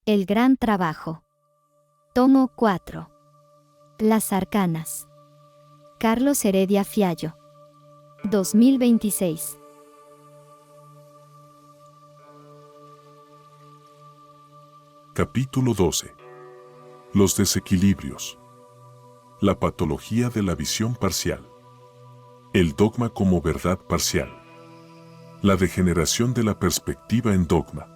El gran trabajo. Tomo 4. Las arcanas. Carlos Heredia Fiallo. 2026. Capítulo 12. Los desequilibrios. La patología de la visión parcial. El dogma como verdad parcial. La degeneración de la perspectiva en dogma.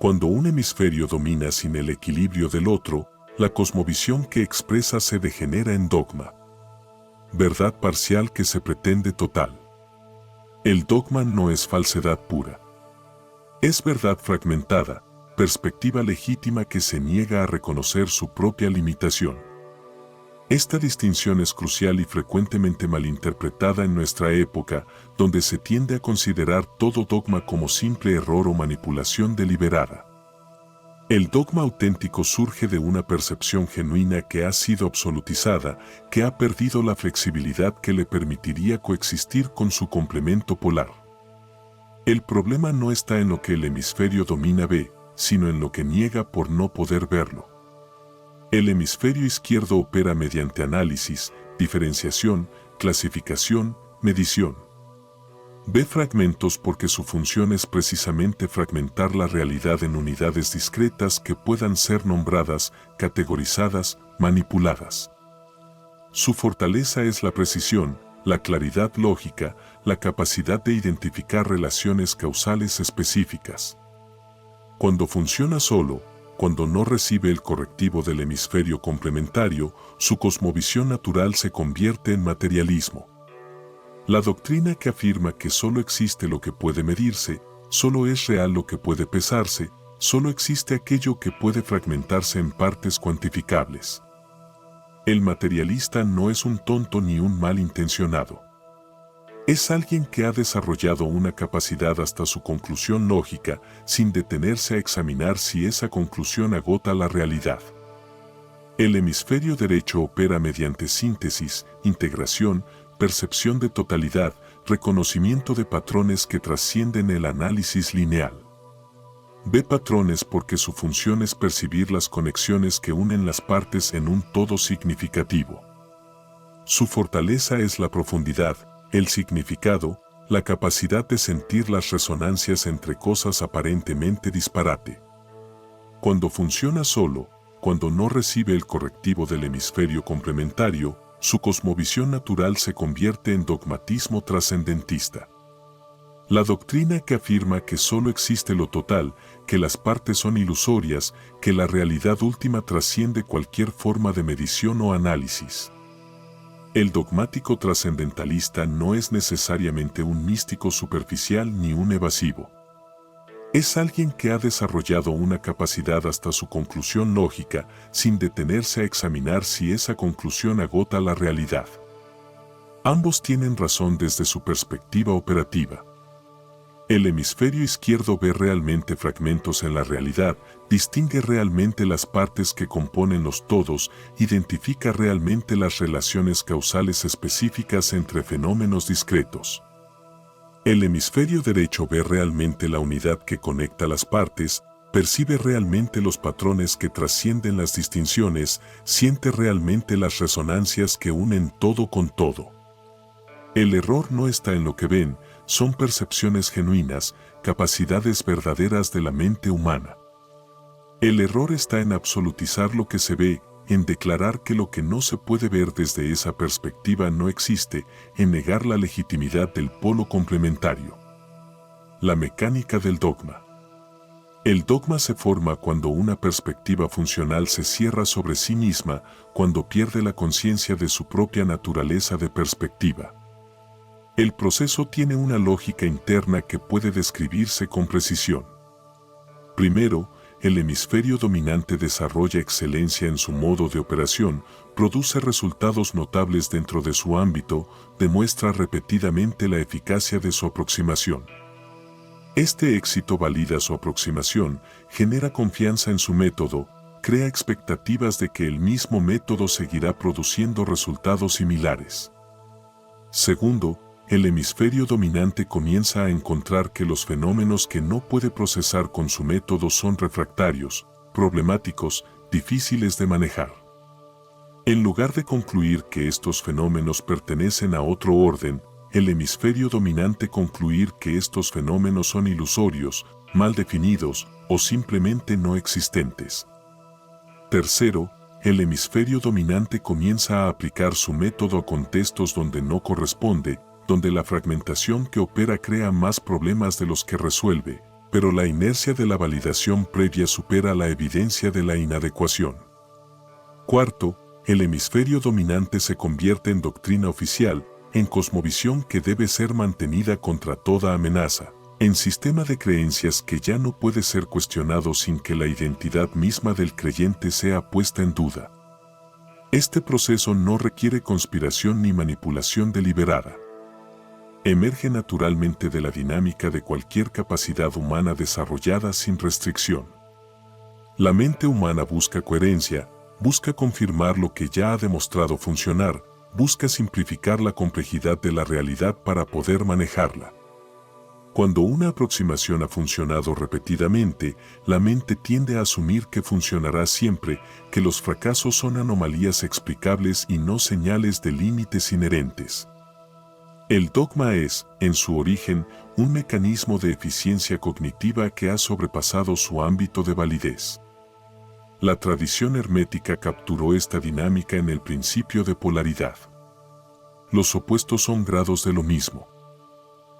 Cuando un hemisferio domina sin el equilibrio del otro, la cosmovisión que expresa se degenera en dogma. Verdad parcial que se pretende total. El dogma no es falsedad pura. Es verdad fragmentada, perspectiva legítima que se niega a reconocer su propia limitación. Esta distinción es crucial y frecuentemente malinterpretada en nuestra época, donde se tiende a considerar todo dogma como simple error o manipulación deliberada. El dogma auténtico surge de una percepción genuina que ha sido absolutizada, que ha perdido la flexibilidad que le permitiría coexistir con su complemento polar. El problema no está en lo que el hemisferio domina ve, sino en lo que niega por no poder verlo. El hemisferio izquierdo opera mediante análisis, diferenciación, clasificación, medición. Ve fragmentos porque su función es precisamente fragmentar la realidad en unidades discretas que puedan ser nombradas, categorizadas, manipuladas. Su fortaleza es la precisión, la claridad lógica, la capacidad de identificar relaciones causales específicas. Cuando funciona solo, cuando no recibe el correctivo del hemisferio complementario, su cosmovisión natural se convierte en materialismo. La doctrina que afirma que solo existe lo que puede medirse, solo es real lo que puede pesarse, solo existe aquello que puede fragmentarse en partes cuantificables. El materialista no es un tonto ni un malintencionado. Es alguien que ha desarrollado una capacidad hasta su conclusión lógica, sin detenerse a examinar si esa conclusión agota la realidad. El hemisferio derecho opera mediante síntesis, integración, percepción de totalidad, reconocimiento de patrones que trascienden el análisis lineal. Ve patrones porque su función es percibir las conexiones que unen las partes en un todo significativo. Su fortaleza es la profundidad, el significado, la capacidad de sentir las resonancias entre cosas aparentemente disparate. Cuando funciona solo, cuando no recibe el correctivo del hemisferio complementario, su cosmovisión natural se convierte en dogmatismo trascendentista. La doctrina que afirma que solo existe lo total, que las partes son ilusorias, que la realidad última trasciende cualquier forma de medición o análisis. El dogmático trascendentalista no es necesariamente un místico superficial ni un evasivo. Es alguien que ha desarrollado una capacidad hasta su conclusión lógica, sin detenerse a examinar si esa conclusión agota la realidad. Ambos tienen razón desde su perspectiva operativa. El hemisferio izquierdo ve realmente fragmentos en la realidad, distingue realmente las partes que componen los todos, identifica realmente las relaciones causales específicas entre fenómenos discretos. El hemisferio derecho ve realmente la unidad que conecta las partes, percibe realmente los patrones que trascienden las distinciones, siente realmente las resonancias que unen todo con todo. El error no está en lo que ven, son percepciones genuinas, capacidades verdaderas de la mente humana. El error está en absolutizar lo que se ve, en declarar que lo que no se puede ver desde esa perspectiva no existe, en negar la legitimidad del polo complementario. La mecánica del dogma. El dogma se forma cuando una perspectiva funcional se cierra sobre sí misma, cuando pierde la conciencia de su propia naturaleza de perspectiva. El proceso tiene una lógica interna que puede describirse con precisión. Primero, el hemisferio dominante desarrolla excelencia en su modo de operación, produce resultados notables dentro de su ámbito, demuestra repetidamente la eficacia de su aproximación. Este éxito valida su aproximación, genera confianza en su método, crea expectativas de que el mismo método seguirá produciendo resultados similares. Segundo, el hemisferio dominante comienza a encontrar que los fenómenos que no puede procesar con su método son refractarios, problemáticos, difíciles de manejar. En lugar de concluir que estos fenómenos pertenecen a otro orden, el hemisferio dominante concluir que estos fenómenos son ilusorios, mal definidos o simplemente no existentes. Tercero, el hemisferio dominante comienza a aplicar su método a contextos donde no corresponde, donde la fragmentación que opera crea más problemas de los que resuelve, pero la inercia de la validación previa supera la evidencia de la inadecuación. Cuarto, el hemisferio dominante se convierte en doctrina oficial, en cosmovisión que debe ser mantenida contra toda amenaza, en sistema de creencias que ya no puede ser cuestionado sin que la identidad misma del creyente sea puesta en duda. Este proceso no requiere conspiración ni manipulación deliberada. Emerge naturalmente de la dinámica de cualquier capacidad humana desarrollada sin restricción. La mente humana busca coherencia, busca confirmar lo que ya ha demostrado funcionar, busca simplificar la complejidad de la realidad para poder manejarla. Cuando una aproximación ha funcionado repetidamente, la mente tiende a asumir que funcionará siempre, que los fracasos son anomalías explicables y no señales de límites inherentes. El dogma es, en su origen, un mecanismo de eficiencia cognitiva que ha sobrepasado su ámbito de validez. La tradición hermética capturó esta dinámica en el principio de polaridad. Los opuestos son grados de lo mismo.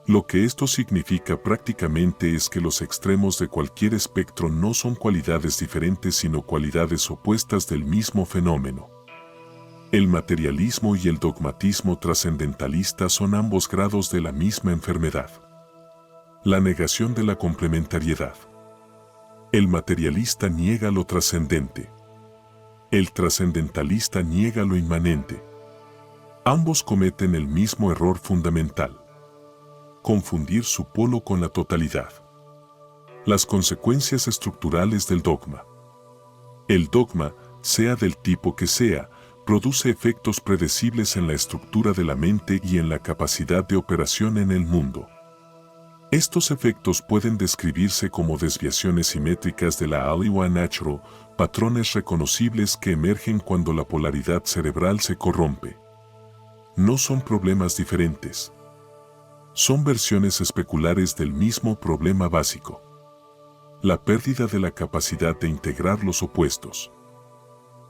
Lo que esto significa prácticamente es que los extremos de cualquier espectro no son cualidades diferentes sino cualidades opuestas del mismo fenómeno. El materialismo y el dogmatismo trascendentalista son ambos grados de la misma enfermedad. La negación de la complementariedad. El materialista niega lo trascendente. El trascendentalista niega lo inmanente. Ambos cometen el mismo error fundamental: confundir su polo con la totalidad. Las consecuencias estructurales del dogma. El dogma, sea del tipo que sea, produce efectos predecibles en la estructura de la mente y en la capacidad de operación en el mundo. Estos efectos pueden describirse como desviaciones simétricas de la Aliwa Natural, patrones reconocibles que emergen cuando la polaridad cerebral se corrompe. No son problemas diferentes. Son versiones especulares del mismo problema básico: la pérdida de la capacidad de integrar los opuestos.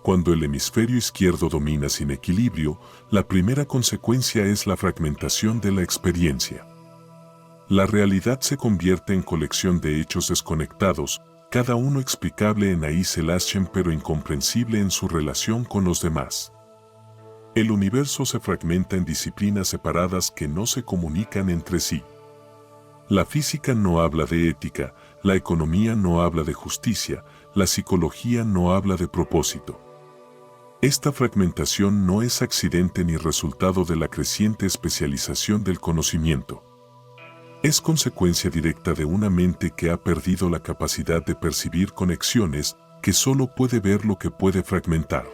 Cuando el hemisferio izquierdo domina sin equilibrio, la primera consecuencia es la fragmentación de la experiencia. La realidad se convierte en colección de hechos desconectados, cada uno explicable en Aiselashem pero incomprensible en su relación con los demás. El universo se fragmenta en disciplinas separadas que no se comunican entre sí. La física no habla de ética, la economía no habla de justicia, la psicología no habla de propósito. Esta fragmentación no es accidente ni resultado de la creciente especialización del conocimiento. Es consecuencia directa de una mente que ha perdido la capacidad de percibir conexiones, que solo puede ver lo que puede fragmentar.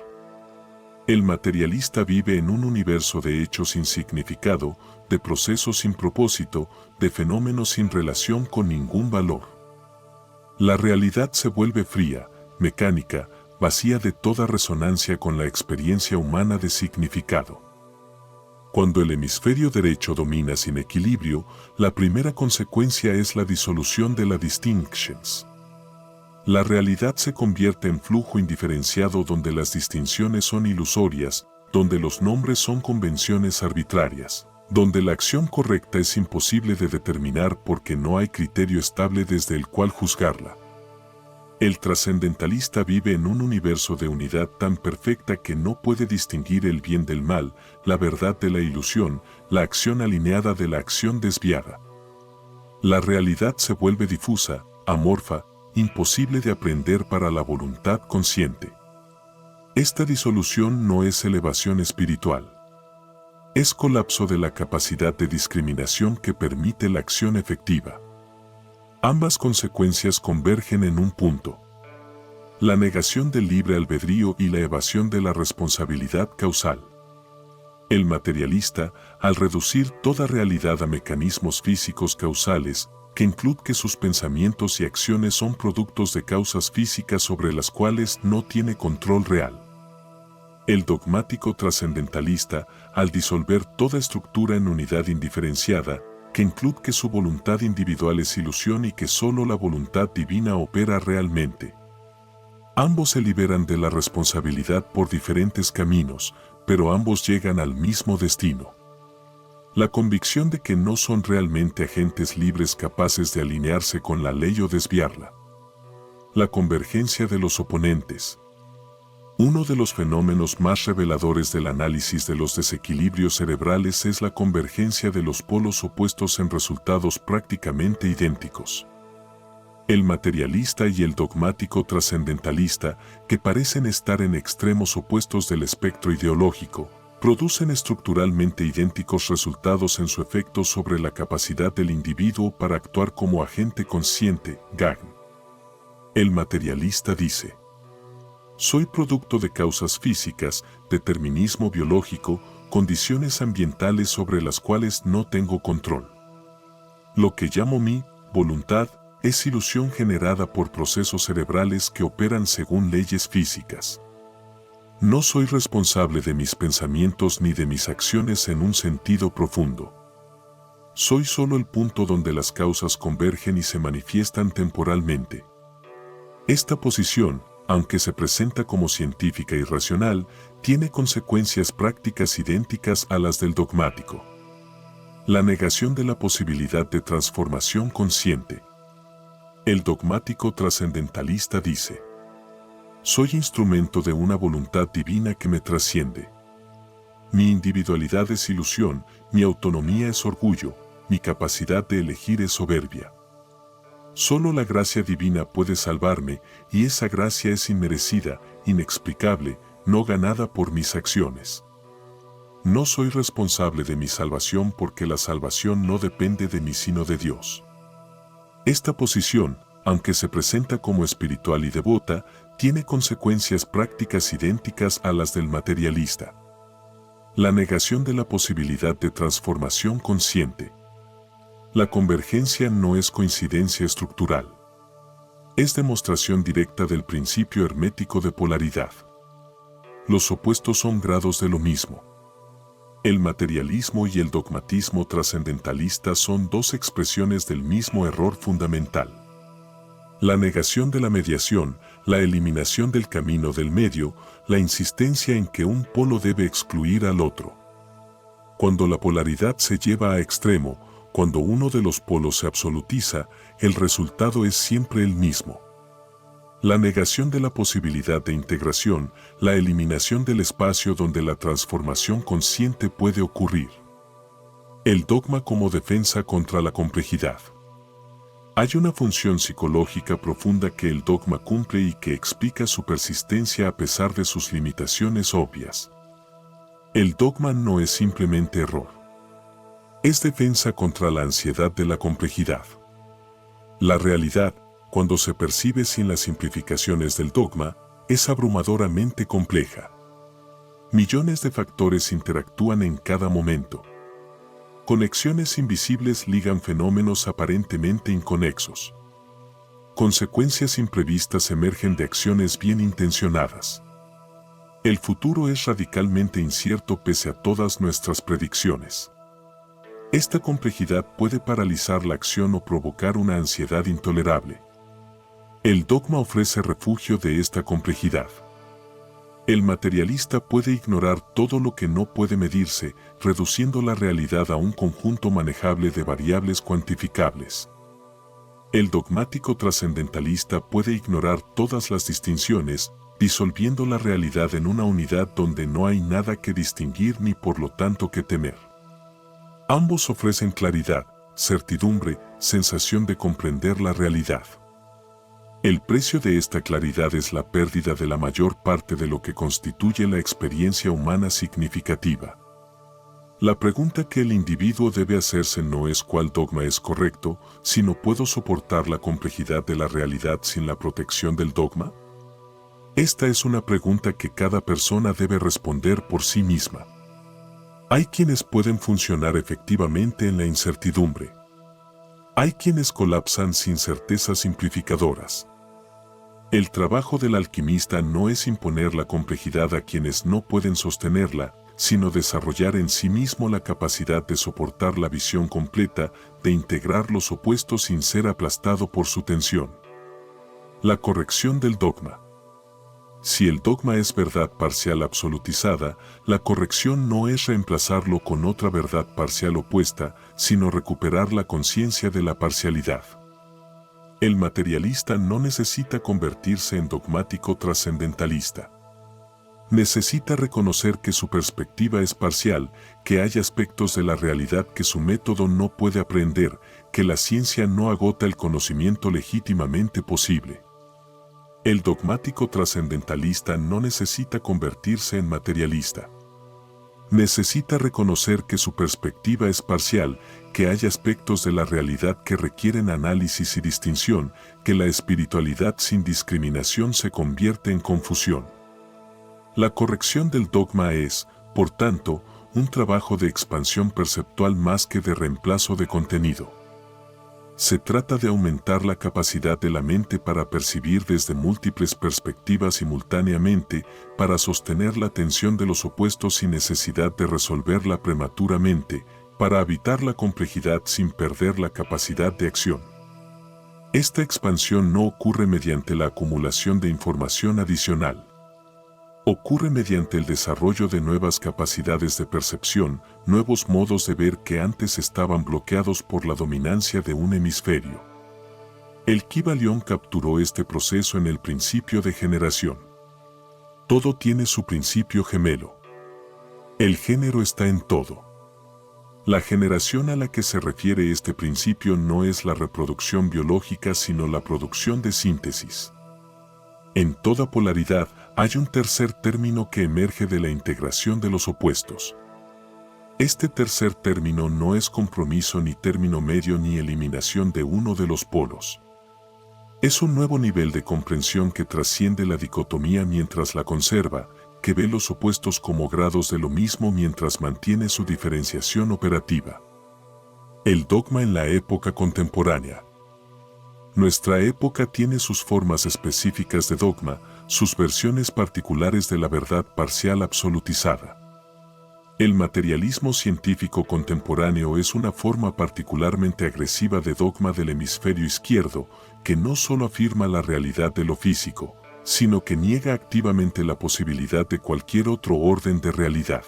El materialista vive en un universo de hechos sin significado, de procesos sin propósito, de fenómenos sin relación con ningún valor. La realidad se vuelve fría, mecánica, vacía de toda resonancia con la experiencia humana de significado. Cuando el hemisferio derecho domina sin equilibrio, la primera consecuencia es la disolución de la distinctions. La realidad se convierte en flujo indiferenciado donde las distinciones son ilusorias, donde los nombres son convenciones arbitrarias, donde la acción correcta es imposible de determinar porque no hay criterio estable desde el cual juzgarla. El trascendentalista vive en un universo de unidad tan perfecta que no puede distinguir el bien del mal, la verdad de la ilusión, la acción alineada de la acción desviada. La realidad se vuelve difusa, amorfa, imposible de aprender para la voluntad consciente. Esta disolución no es elevación espiritual. Es colapso de la capacidad de discriminación que permite la acción efectiva. Ambas consecuencias convergen en un punto: la negación del libre albedrío y la evasión de la responsabilidad causal. El materialista, al reducir toda realidad a mecanismos físicos causales, que incluye que sus pensamientos y acciones son productos de causas físicas sobre las cuales no tiene control real. El dogmático trascendentalista, al disolver toda estructura en unidad indiferenciada, que incluye que su voluntad individual es ilusión y que solo la voluntad divina opera realmente. Ambos se liberan de la responsabilidad por diferentes caminos, pero ambos llegan al mismo destino. La convicción de que no son realmente agentes libres capaces de alinearse con la ley o desviarla. La convergencia de los oponentes. Uno de los fenómenos más reveladores del análisis de los desequilibrios cerebrales es la convergencia de los polos opuestos en resultados prácticamente idénticos. El materialista y el dogmático trascendentalista, que parecen estar en extremos opuestos del espectro ideológico, producen estructuralmente idénticos resultados en su efecto sobre la capacidad del individuo para actuar como agente consciente, Gagn. El materialista dice: soy producto de causas físicas, determinismo biológico, condiciones ambientales sobre las cuales no tengo control. Lo que llamo mi voluntad es ilusión generada por procesos cerebrales que operan según leyes físicas. No soy responsable de mis pensamientos ni de mis acciones en un sentido profundo. Soy solo el punto donde las causas convergen y se manifiestan temporalmente. Esta posición, aunque se presenta como científica y racional, tiene consecuencias prácticas idénticas a las del dogmático. La negación de la posibilidad de transformación consciente. El dogmático trascendentalista dice: soy instrumento de una voluntad divina que me trasciende. Mi individualidad es ilusión, mi autonomía es orgullo, mi capacidad de elegir es soberbia. Solo la gracia divina puede salvarme, y esa gracia es inmerecida, inexplicable, no ganada por mis acciones. No soy responsable de mi salvación porque la salvación no depende de mí sino de Dios. Esta posición, aunque se presenta como espiritual y devota, tiene consecuencias prácticas idénticas a las del materialista. La negación de la posibilidad de transformación consciente. La convergencia no es coincidencia estructural. Es demostración directa del principio hermético de polaridad. Los opuestos son grados de lo mismo. El materialismo y el dogmatismo trascendentalista son dos expresiones del mismo error fundamental. La negación de la mediación, la eliminación del camino del medio, la insistencia en que un polo debe excluir al otro. Cuando la polaridad se lleva a extremo, cuando uno de los polos se absolutiza, el resultado es siempre el mismo. La negación de la posibilidad de integración, la eliminación del espacio donde la transformación consciente puede ocurrir. El dogma como defensa contra la complejidad. Hay una función psicológica profunda que el dogma cumple y que explica su persistencia a pesar de sus limitaciones obvias. El dogma no es simplemente error. Es defensa contra la ansiedad de la complejidad. La realidad, cuando se percibe sin las simplificaciones del dogma, es abrumadoramente compleja. Millones de factores interactúan en cada momento. Conexiones invisibles ligan fenómenos aparentemente inconexos. Consecuencias imprevistas emergen de acciones bien intencionadas. El futuro es radicalmente incierto pese a todas nuestras predicciones. Esta complejidad puede paralizar la acción o provocar una ansiedad intolerable. El dogma ofrece refugio de esta complejidad. El materialista puede ignorar todo lo que no puede medirse, reduciendo la realidad a un conjunto manejable de variables cuantificables. El dogmático trascendentalista puede ignorar todas las distinciones, disolviendo la realidad en una unidad donde no hay nada que distinguir ni por lo tanto que temer. Ambos ofrecen claridad, certidumbre, sensación de comprender la realidad. El precio de esta claridad es la pérdida de la mayor parte de lo que constituye la experiencia humana significativa. La pregunta que el individuo debe hacerse no es cuál dogma es correcto, sino ¿puedo soportar la complejidad de la realidad sin la protección del dogma? Esta es una pregunta que cada persona debe responder por sí misma. Hay quienes pueden funcionar efectivamente en la incertidumbre. Hay quienes colapsan sin certezas simplificadoras. El trabajo del alquimista no es imponer la complejidad a quienes no pueden sostenerla, sino desarrollar en sí mismo la capacidad de soportar la visión completa, de integrar los opuestos sin ser aplastado por su tensión. La corrección del dogma. Si el dogma es verdad parcial absolutizada, la corrección no es reemplazarlo con otra verdad parcial opuesta, sino recuperar la conciencia de la parcialidad. El materialista no necesita convertirse en dogmático trascendentalista. Necesita reconocer que su perspectiva es parcial, que hay aspectos de la realidad que su método no puede aprender, que la ciencia no agota el conocimiento legítimamente posible. El dogmático trascendentalista no necesita convertirse en materialista. Necesita reconocer que su perspectiva es parcial, que hay aspectos de la realidad que requieren análisis y distinción, que la espiritualidad sin discriminación se convierte en confusión. La corrección del dogma es, por tanto, un trabajo de expansión perceptual más que de reemplazo de contenido. Se trata de aumentar la capacidad de la mente para percibir desde múltiples perspectivas simultáneamente, para sostener la tensión de los opuestos sin necesidad de resolverla prematuramente, para evitar la complejidad sin perder la capacidad de acción. Esta expansión no ocurre mediante la acumulación de información adicional. Ocurre mediante el desarrollo de nuevas capacidades de percepción, nuevos modos de ver que antes estaban bloqueados por la dominancia de un hemisferio. El Kybalión capturó este proceso en el principio de generación. Todo tiene su principio gemelo. El género está en todo. La generación a la que se refiere este principio no es la reproducción biológica sino la producción de síntesis. En toda polaridad hay un tercer término que emerge de la integración de los opuestos. Este tercer término no es compromiso ni término medio ni eliminación de uno de los polos. Es un nuevo nivel de comprensión que trasciende la dicotomía mientras la conserva, que ve los opuestos como grados de lo mismo mientras mantiene su diferenciación operativa. El dogma en la época contemporánea. Nuestra época tiene sus formas específicas de dogma, sus versiones particulares de la verdad parcial absolutizada. El materialismo científico contemporáneo es una forma particularmente agresiva de dogma del hemisferio izquierdo, que no solo afirma la realidad de lo físico, sino que niega activamente la posibilidad de cualquier otro orden de realidad.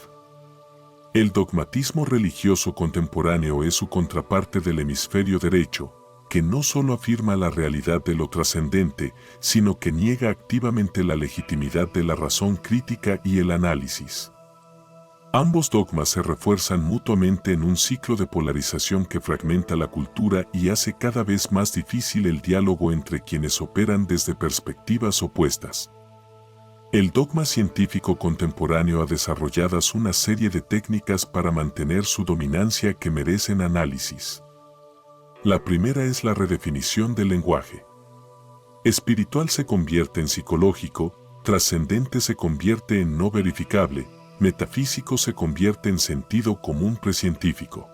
El dogmatismo religioso contemporáneo es su contraparte del hemisferio derecho, que no solo afirma la realidad de lo trascendente, sino que niega activamente la legitimidad de la razón crítica y el análisis. Ambos dogmas se refuerzan mutuamente en un ciclo de polarización que fragmenta la cultura y hace cada vez más difícil el diálogo entre quienes operan desde perspectivas opuestas. El dogma científico contemporáneo ha desarrollado una serie de técnicas para mantener su dominancia que merecen análisis. La primera es la redefinición del lenguaje. Espiritual se convierte en psicológico, trascendente se convierte en no verificable, metafísico se convierte en sentido común precientífico.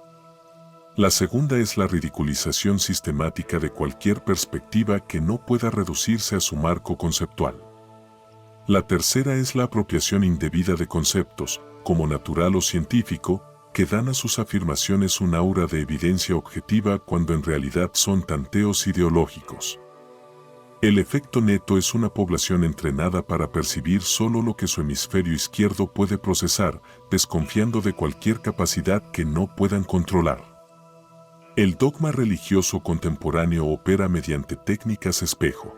La segunda es la ridiculización sistemática de cualquier perspectiva que no pueda reducirse a su marco conceptual. La tercera es la apropiación indebida de conceptos, como natural o científico, que dan a sus afirmaciones un aura de evidencia objetiva cuando en realidad son tanteos ideológicos. El efecto neto es una población entrenada para percibir solo lo que su hemisferio izquierdo puede procesar, desconfiando de cualquier capacidad que no puedan controlar. El dogma religioso contemporáneo opera mediante técnicas espejo.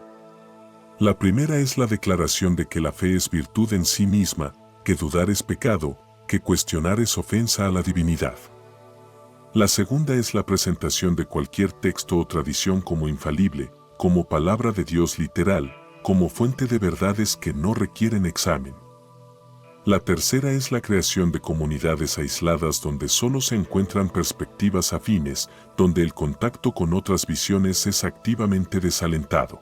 La primera es la declaración de que la fe es virtud en sí misma, que dudar es pecado, que cuestionar es ofensa a la divinidad. La segunda es la presentación de cualquier texto o tradición como infalible, como palabra de Dios literal, como fuente de verdades que no requieren examen. La tercera es la creación de comunidades aisladas donde solo se encuentran perspectivas afines, donde el contacto con otras visiones es activamente desalentado.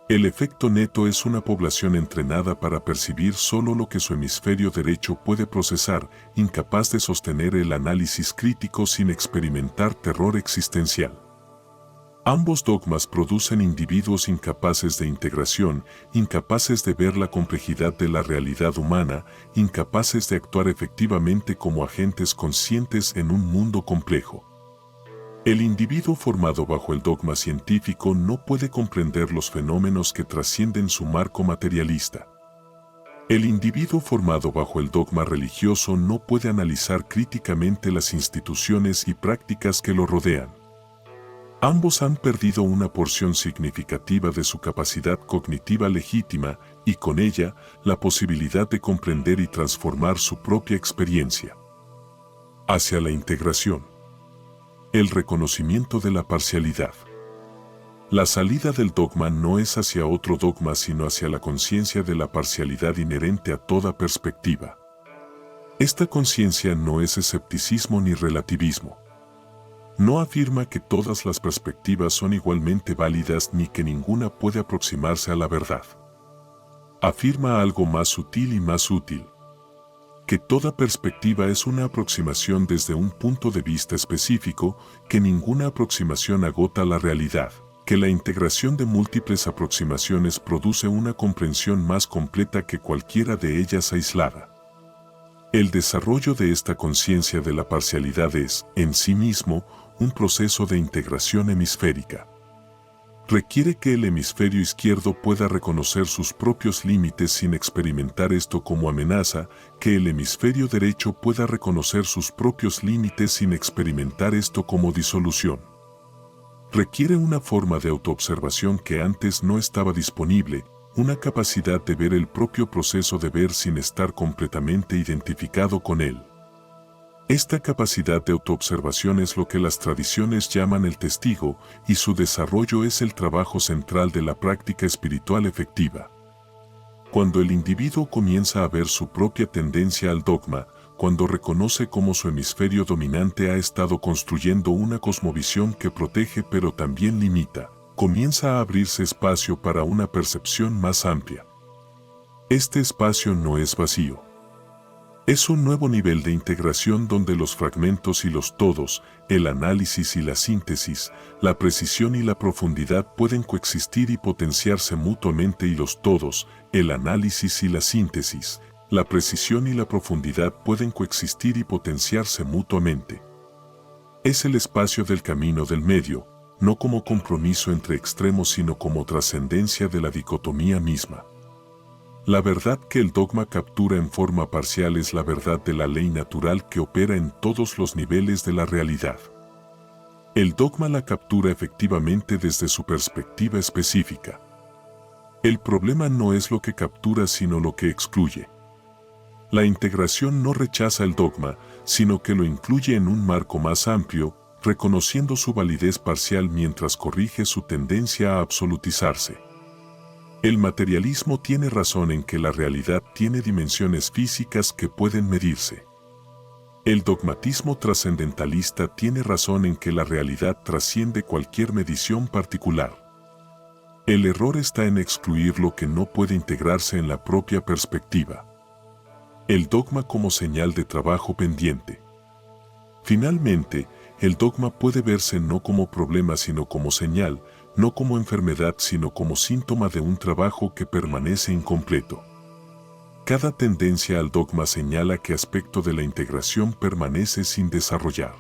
El efecto neto es una población entrenada para percibir solo lo que su hemisferio derecho puede procesar, incapaz de sostener el análisis crítico sin experimentar terror existencial. Ambos dogmas producen individuos incapaces de integración, incapaces de ver la complejidad de la realidad humana, incapaces de actuar efectivamente como agentes conscientes en un mundo complejo. El individuo formado bajo el dogma científico no puede comprender los fenómenos que trascienden su marco materialista. El individuo formado bajo el dogma religioso no puede analizar críticamente las instituciones y prácticas que lo rodean. Ambos han perdido una porción significativa de su capacidad cognitiva legítima y con ella la posibilidad de comprender y transformar su propia experiencia. Hacia la integración. El reconocimiento de la parcialidad. La salida del dogma no es hacia otro dogma sino hacia la conciencia de la parcialidad inherente a toda perspectiva. Esta conciencia no es escepticismo ni relativismo. No afirma que todas las perspectivas son igualmente válidas ni que ninguna puede aproximarse a la verdad. Afirma algo más sutil y más útil. Que toda perspectiva es una aproximación desde un punto de vista específico, que ninguna aproximación agota la realidad, que la integración de múltiples aproximaciones produce una comprensión más completa que cualquiera de ellas aislada. El desarrollo de esta conciencia de la parcialidad es, en sí mismo, un proceso de integración hemisférica. Requiere que el hemisferio izquierdo pueda reconocer sus propios límites sin experimentar esto como amenaza, que el hemisferio derecho pueda reconocer sus propios límites sin experimentar esto como disolución. Requiere una forma de autoobservación que antes no estaba disponible, una capacidad de ver el propio proceso de ver sin estar completamente identificado con él. Esta capacidad de autoobservación es lo que las tradiciones llaman el testigo, y su desarrollo es el trabajo central de la práctica espiritual efectiva. Cuando el individuo comienza a ver su propia tendencia al dogma, cuando reconoce cómo su hemisferio dominante ha estado construyendo una cosmovisión que protege pero también limita, comienza a abrirse espacio para una percepción más amplia. Este espacio no es vacío. Es un nuevo nivel de integración donde los fragmentos y los todos, el análisis y la síntesis, la precisión y la profundidad pueden coexistir y potenciarse mutuamente y los todos, el análisis y la síntesis, la precisión y la profundidad pueden coexistir y potenciarse mutuamente. Es el espacio del camino del medio, no como compromiso entre extremos sino como trascendencia de la dicotomía misma. La verdad que el dogma captura en forma parcial es la verdad de la ley natural que opera en todos los niveles de la realidad. El dogma la captura efectivamente desde su perspectiva específica. El problema no es lo que captura sino lo que excluye. La integración no rechaza el dogma, sino que lo incluye en un marco más amplio, reconociendo su validez parcial mientras corrige su tendencia a absolutizarse. El materialismo tiene razón en que la realidad tiene dimensiones físicas que pueden medirse. El dogmatismo trascendentalista tiene razón en que la realidad trasciende cualquier medición particular. El error está en excluir lo que no puede integrarse en la propia perspectiva. El dogma como señal de trabajo pendiente. Finalmente, el dogma puede verse no como problema sino como señal, no como enfermedad sino como síntoma de un trabajo que permanece incompleto. Cada tendencia al dogma señala qué aspecto de la integración permanece sin desarrollar.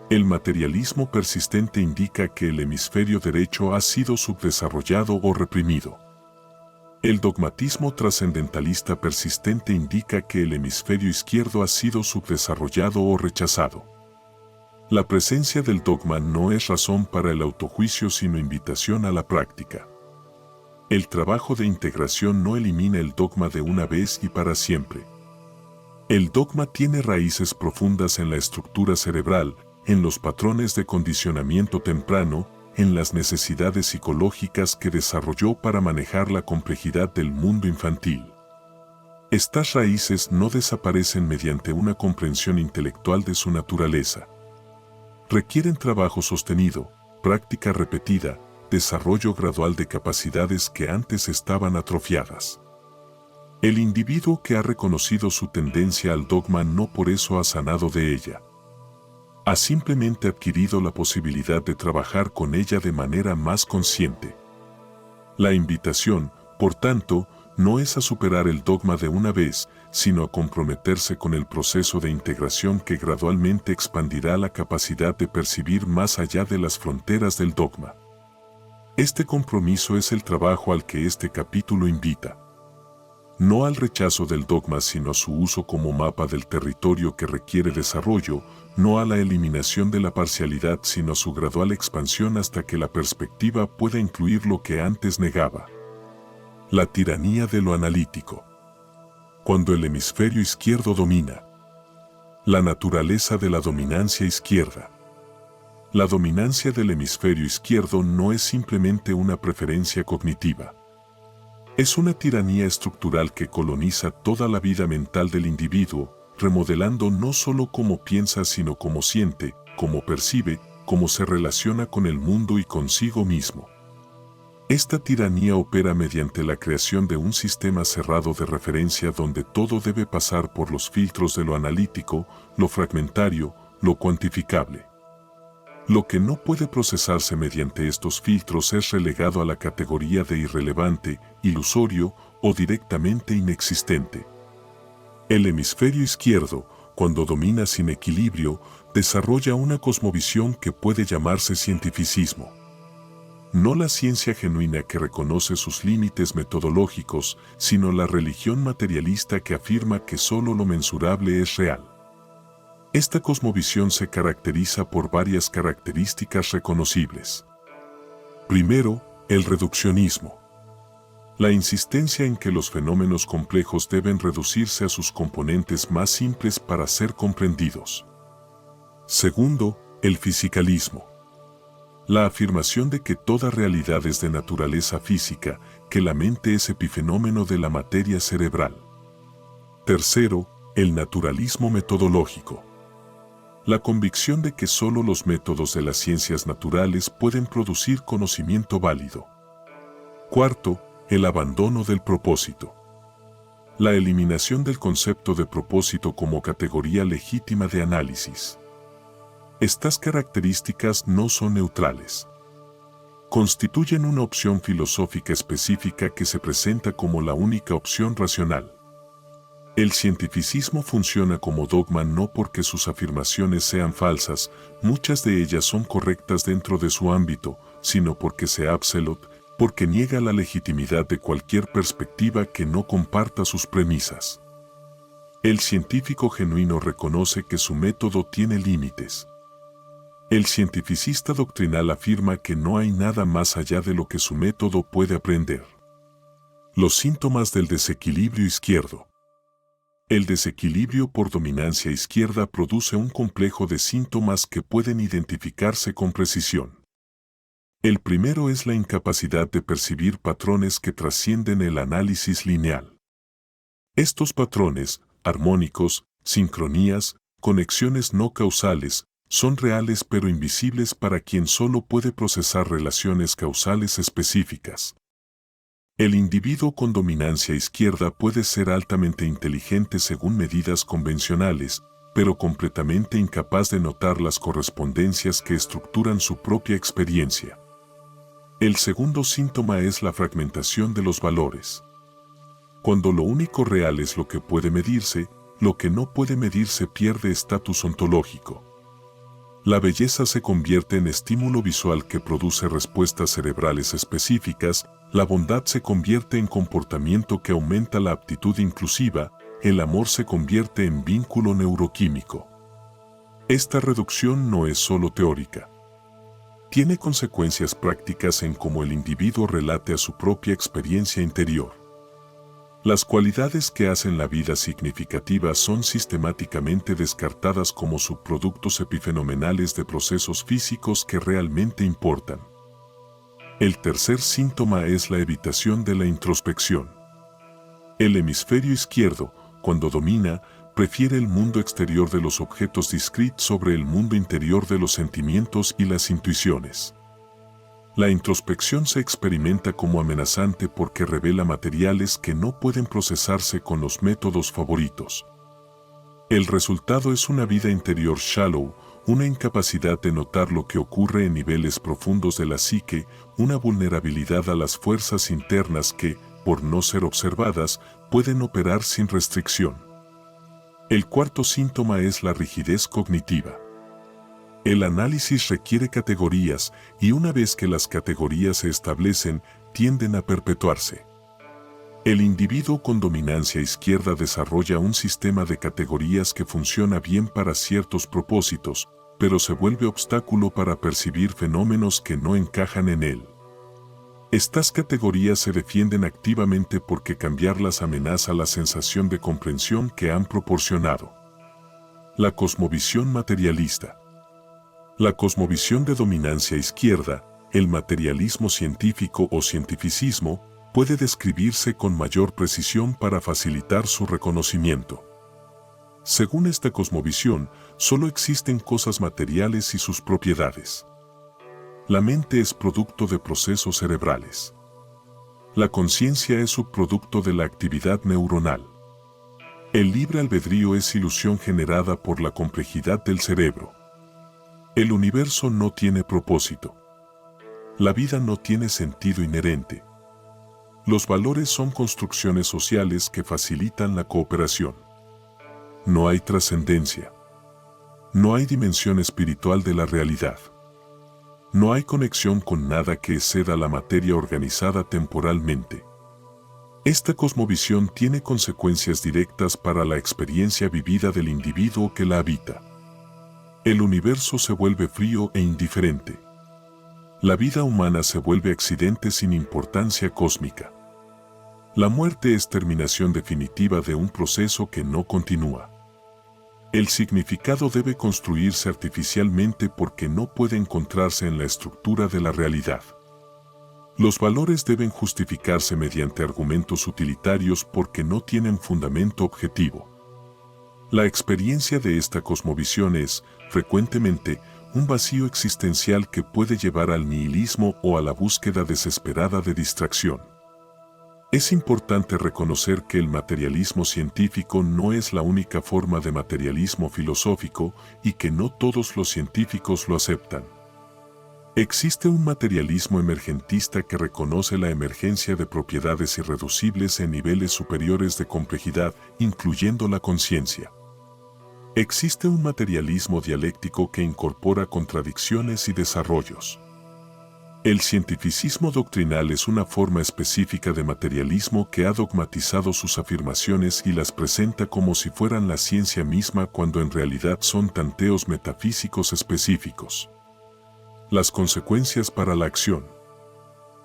El materialismo persistente indica que el hemisferio derecho ha sido subdesarrollado o reprimido. El dogmatismo trascendentalista persistente indica que el hemisferio izquierdo ha sido subdesarrollado o rechazado. La presencia del dogma no es razón para el autojuicio sino invitación a la práctica. El trabajo de integración no elimina el dogma de una vez y para siempre. El dogma tiene raíces profundas en la estructura cerebral, en los patrones de condicionamiento temprano, en las necesidades psicológicas que desarrolló para manejar la complejidad del mundo infantil. Estas raíces no desaparecen mediante una comprensión intelectual de su naturaleza. Requieren trabajo sostenido, práctica repetida, desarrollo gradual de capacidades que antes estaban atrofiadas. El individuo que ha reconocido su tendencia al dogma no por eso ha sanado de ella. ha simplemente adquirido la posibilidad de trabajar con ella de manera más consciente. La invitación, por tanto, no es a superar el dogma de una vez, sino a comprometerse con el proceso de integración que gradualmente expandirá la capacidad de percibir más allá de las fronteras del dogma. Este compromiso es el trabajo al que este capítulo invita. No al rechazo del dogma, sino a su uso como mapa del territorio que requiere desarrollo, no a la eliminación de la parcialidad, sino a su gradual expansión hasta que la perspectiva pueda incluir lo que antes negaba. La tiranía de lo analítico. Cuando el hemisferio izquierdo domina. La naturaleza de la dominancia izquierda. La dominancia del hemisferio izquierdo no es simplemente una preferencia cognitiva. Es una tiranía estructural que coloniza toda la vida mental del individuo, remodelando no solo cómo piensa, sino cómo siente, cómo percibe, cómo se relaciona con el mundo y consigo mismo. Esta tiranía opera mediante la creación de un sistema cerrado de referencia donde todo debe pasar por los filtros de lo analítico, lo fragmentario, lo cuantificable. Lo que no puede procesarse mediante estos filtros es relegado a la categoría de irrelevante, ilusorio o directamente inexistente. El hemisferio izquierdo, cuando domina sin equilibrio, desarrolla una cosmovisión que puede llamarse cientificismo. No la ciencia genuina que reconoce sus límites metodológicos, sino la religión materialista que afirma que solo lo mensurable es real. Esta cosmovisión se caracteriza por varias características reconocibles. Primero, el reduccionismo. La insistencia en que los fenómenos complejos deben reducirse a sus componentes más simples para ser comprendidos. Segundo, el fisicalismo. La afirmación de que toda realidad es de naturaleza física, que la mente es epifenómeno de la materia cerebral. Tercero, el naturalismo metodológico. La convicción de que solo los métodos de las ciencias naturales pueden producir conocimiento válido. Cuarto, el abandono del propósito. La eliminación del concepto de propósito como categoría legítima de análisis. Estas características no son neutrales. Constituyen una opción filosófica específica que se presenta como la única opción racional. El cientificismo funciona como dogma no porque sus afirmaciones sean falsas, muchas de ellas son correctas dentro de su ámbito, sino porque se absolute, porque niega la legitimidad de cualquier perspectiva que no comparta sus premisas. El científico genuino reconoce que su método tiene límites. El cientificista doctrinal afirma que no hay nada más allá de lo que su método puede aprender. Los síntomas del desequilibrio izquierdo. El desequilibrio por dominancia izquierda produce un complejo de síntomas que pueden identificarse con precisión. El primero es la incapacidad de percibir patrones que trascienden el análisis lineal. Estos patrones, armónicos, sincronías, conexiones no causales, son reales pero invisibles para quien solo puede procesar relaciones causales específicas. El individuo con dominancia izquierda puede ser altamente inteligente según medidas convencionales, pero completamente incapaz de notar las correspondencias que estructuran su propia experiencia. El segundo síntoma es la fragmentación de los valores. Cuando lo único real es lo que puede medirse, lo que no puede medirse pierde estatus ontológico. La belleza se convierte en estímulo visual que produce respuestas cerebrales específicas, la bondad se convierte en comportamiento que aumenta la aptitud inclusiva, el amor se convierte en vínculo neuroquímico. Esta reducción no es solo teórica. Tiene consecuencias prácticas en cómo el individuo relate a su propia experiencia interior. Las cualidades que hacen la vida significativa son sistemáticamente descartadas como subproductos epifenomenales de procesos físicos que realmente importan. El tercer síntoma es la evitación de la introspección. El hemisferio izquierdo, cuando domina, prefiere el mundo exterior de los objetos discretos sobre el mundo interior de los sentimientos y las intuiciones. La introspección se experimenta como amenazante porque revela materiales que no pueden procesarse con los métodos favoritos. El resultado es una vida interior shallow, una incapacidad de notar lo que ocurre en niveles profundos de la psique, una vulnerabilidad a las fuerzas internas que, por no ser observadas, pueden operar sin restricción. El cuarto síntoma es la rigidez cognitiva. El análisis requiere categorías y una vez que las categorías se establecen, tienden a perpetuarse. El individuo con dominancia izquierda desarrolla un sistema de categorías que funciona bien para ciertos propósitos, pero se vuelve obstáculo para percibir fenómenos que no encajan en él. Estas categorías se defienden activamente porque cambiarlas amenaza la sensación de comprensión que han proporcionado. La cosmovisión materialista. La cosmovisión de dominancia izquierda, el materialismo científico o cientificismo, puede describirse con mayor precisión para facilitar su reconocimiento. Según esta cosmovisión, solo existen cosas materiales y sus propiedades. La mente es producto de procesos cerebrales. La conciencia es subproducto de la actividad neuronal. El libre albedrío es ilusión generada por la complejidad del cerebro. El universo no tiene propósito. La vida no tiene sentido inherente. Los valores son construcciones sociales que facilitan la cooperación. No hay trascendencia. No hay dimensión espiritual de la realidad. No hay conexión con nada que exceda la materia organizada temporalmente. Esta cosmovisión tiene consecuencias directas para la experiencia vivida del individuo que la habita. El universo se vuelve frío e indiferente. La vida humana se vuelve accidente sin importancia cósmica. La muerte es terminación definitiva de un proceso que no continúa. El significado debe construirse artificialmente porque no puede encontrarse en la estructura de la realidad. Los valores deben justificarse mediante argumentos utilitarios porque no tienen fundamento objetivo. La experiencia de esta cosmovisión es, frecuentemente, un vacío existencial que puede llevar al nihilismo o a la búsqueda desesperada de distracción. Es importante reconocer que el materialismo científico no es la única forma de materialismo filosófico y que no todos los científicos lo aceptan. Existe un materialismo emergentista que reconoce la emergencia de propiedades irreducibles en niveles superiores de complejidad, incluyendo la conciencia. Existe un materialismo dialéctico que incorpora contradicciones y desarrollos. El cientificismo doctrinal es una forma específica de materialismo que ha dogmatizado sus afirmaciones y las presenta como si fueran la ciencia misma cuando en realidad son tanteos metafísicos específicos. Las consecuencias para la acción.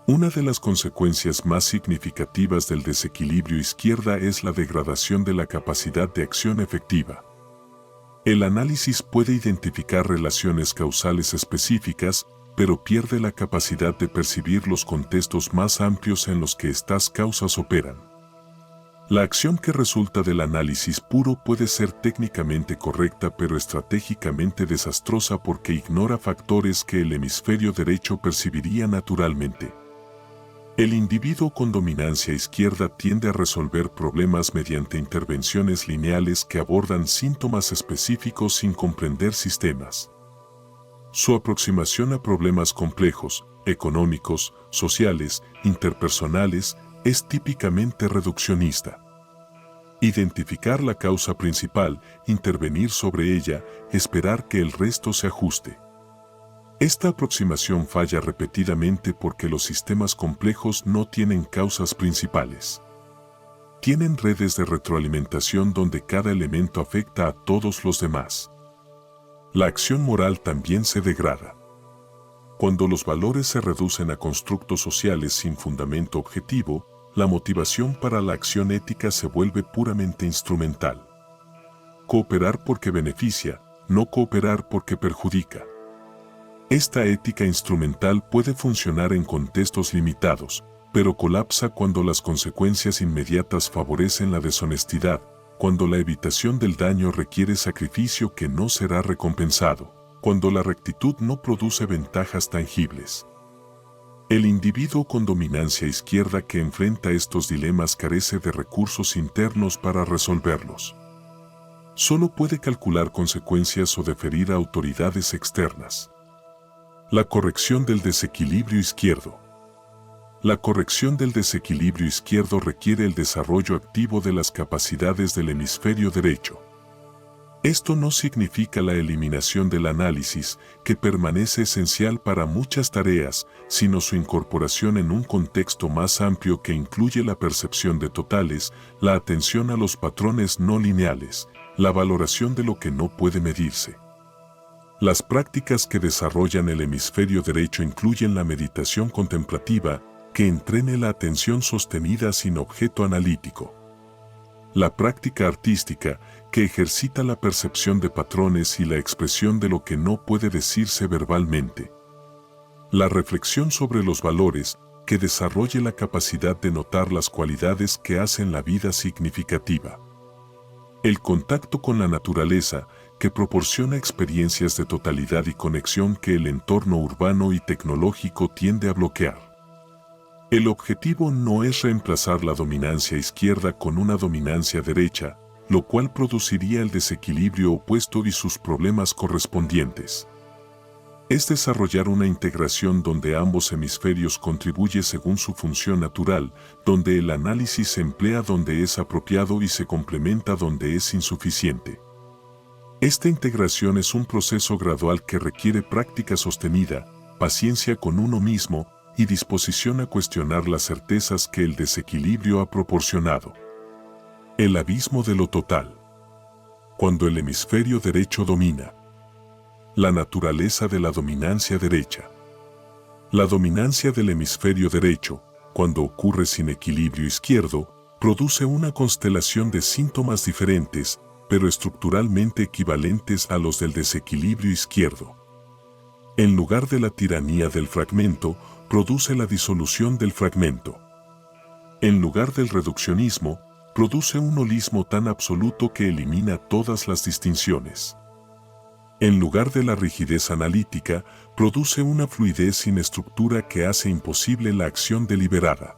Una de las consecuencias más significativas del desequilibrio izquierda es la degradación de la capacidad de acción efectiva. El análisis puede identificar relaciones causales específicas, pero pierde la capacidad de percibir los contextos más amplios en los que estas causas operan. La acción que resulta del análisis puro puede ser técnicamente correcta pero estratégicamente desastrosa porque ignora factores que el hemisferio derecho percibiría naturalmente. El individuo con dominancia izquierda tiende a resolver problemas mediante intervenciones lineales que abordan síntomas específicos sin comprender sistemas. Su aproximación a problemas complejos, económicos, sociales, interpersonales, es típicamente reduccionista. Identificar la causa principal, intervenir sobre ella, esperar que el resto se ajuste. Esta aproximación falla repetidamente porque los sistemas complejos no tienen causas principales. Tienen redes de retroalimentación donde cada elemento afecta a todos los demás. La acción moral también se degrada. Cuando los valores se reducen a constructos sociales sin fundamento objetivo, la motivación para la acción ética se vuelve puramente instrumental. Cooperar porque beneficia, no cooperar porque perjudica. Esta ética instrumental puede funcionar en contextos limitados, pero colapsa cuando las consecuencias inmediatas favorecen la deshonestidad, cuando la evitación del daño requiere sacrificio que no será recompensado, cuando la rectitud no produce ventajas tangibles. El individuo con dominancia izquierda que enfrenta estos dilemas carece de recursos internos para resolverlos. Solo puede calcular consecuencias o deferir a autoridades externas. La corrección del desequilibrio izquierdo. La corrección del desequilibrio izquierdo requiere el desarrollo activo de las capacidades del hemisferio derecho. Esto no significa la eliminación del análisis, que permanece esencial para muchas tareas, sino su incorporación en un contexto más amplio que incluye la percepción de totales, la atención a los patrones no lineales, la valoración de lo que no puede medirse. Las prácticas que desarrollan el hemisferio derecho incluyen la meditación contemplativa, que entrene la atención sostenida sin objeto analítico. La práctica artística, que ejercita la percepción de patrones y la expresión de lo que no puede decirse verbalmente. La reflexión sobre los valores, que desarrolle la capacidad de notar las cualidades que hacen la vida significativa. El contacto con la naturaleza, que proporciona experiencias de totalidad y conexión que el entorno urbano y tecnológico tiende a bloquear. El objetivo no es reemplazar la dominancia izquierda con una dominancia derecha, lo cual produciría el desequilibrio opuesto y sus problemas correspondientes. Es desarrollar una integración donde ambos hemisferios contribuyen según su función natural, donde el análisis se emplea donde es apropiado y se complementa donde es insuficiente. Esta integración es un proceso gradual que requiere práctica sostenida, paciencia con uno mismo y disposición a cuestionar las certezas que el desequilibrio ha proporcionado. El abismo de lo total. Cuando el hemisferio derecho domina. La naturaleza de la dominancia derecha. La dominancia del hemisferio derecho, cuando ocurre sin equilibrio izquierdo, produce una constelación de síntomas diferentes, pero estructuralmente equivalentes a los del desequilibrio izquierdo. En lugar de la tiranía del fragmento, produce la disolución del fragmento. En lugar del reduccionismo, produce un holismo tan absoluto que elimina todas las distinciones. En lugar de la rigidez analítica, produce una fluidez sin estructura que hace imposible la acción deliberada.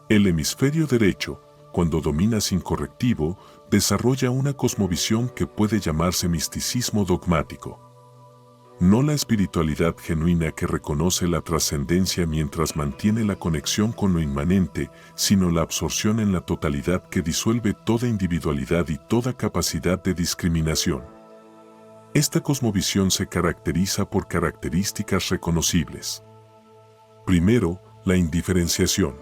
El hemisferio derecho, cuando domina sin correctivo, desarrolla una cosmovisión que puede llamarse misticismo dogmático. No la espiritualidad genuina que reconoce la trascendencia mientras mantiene la conexión con lo inmanente, sino la absorción en la totalidad que disuelve toda individualidad y toda capacidad de discriminación. Esta cosmovisión se caracteriza por características reconocibles. Primero, la indiferenciación.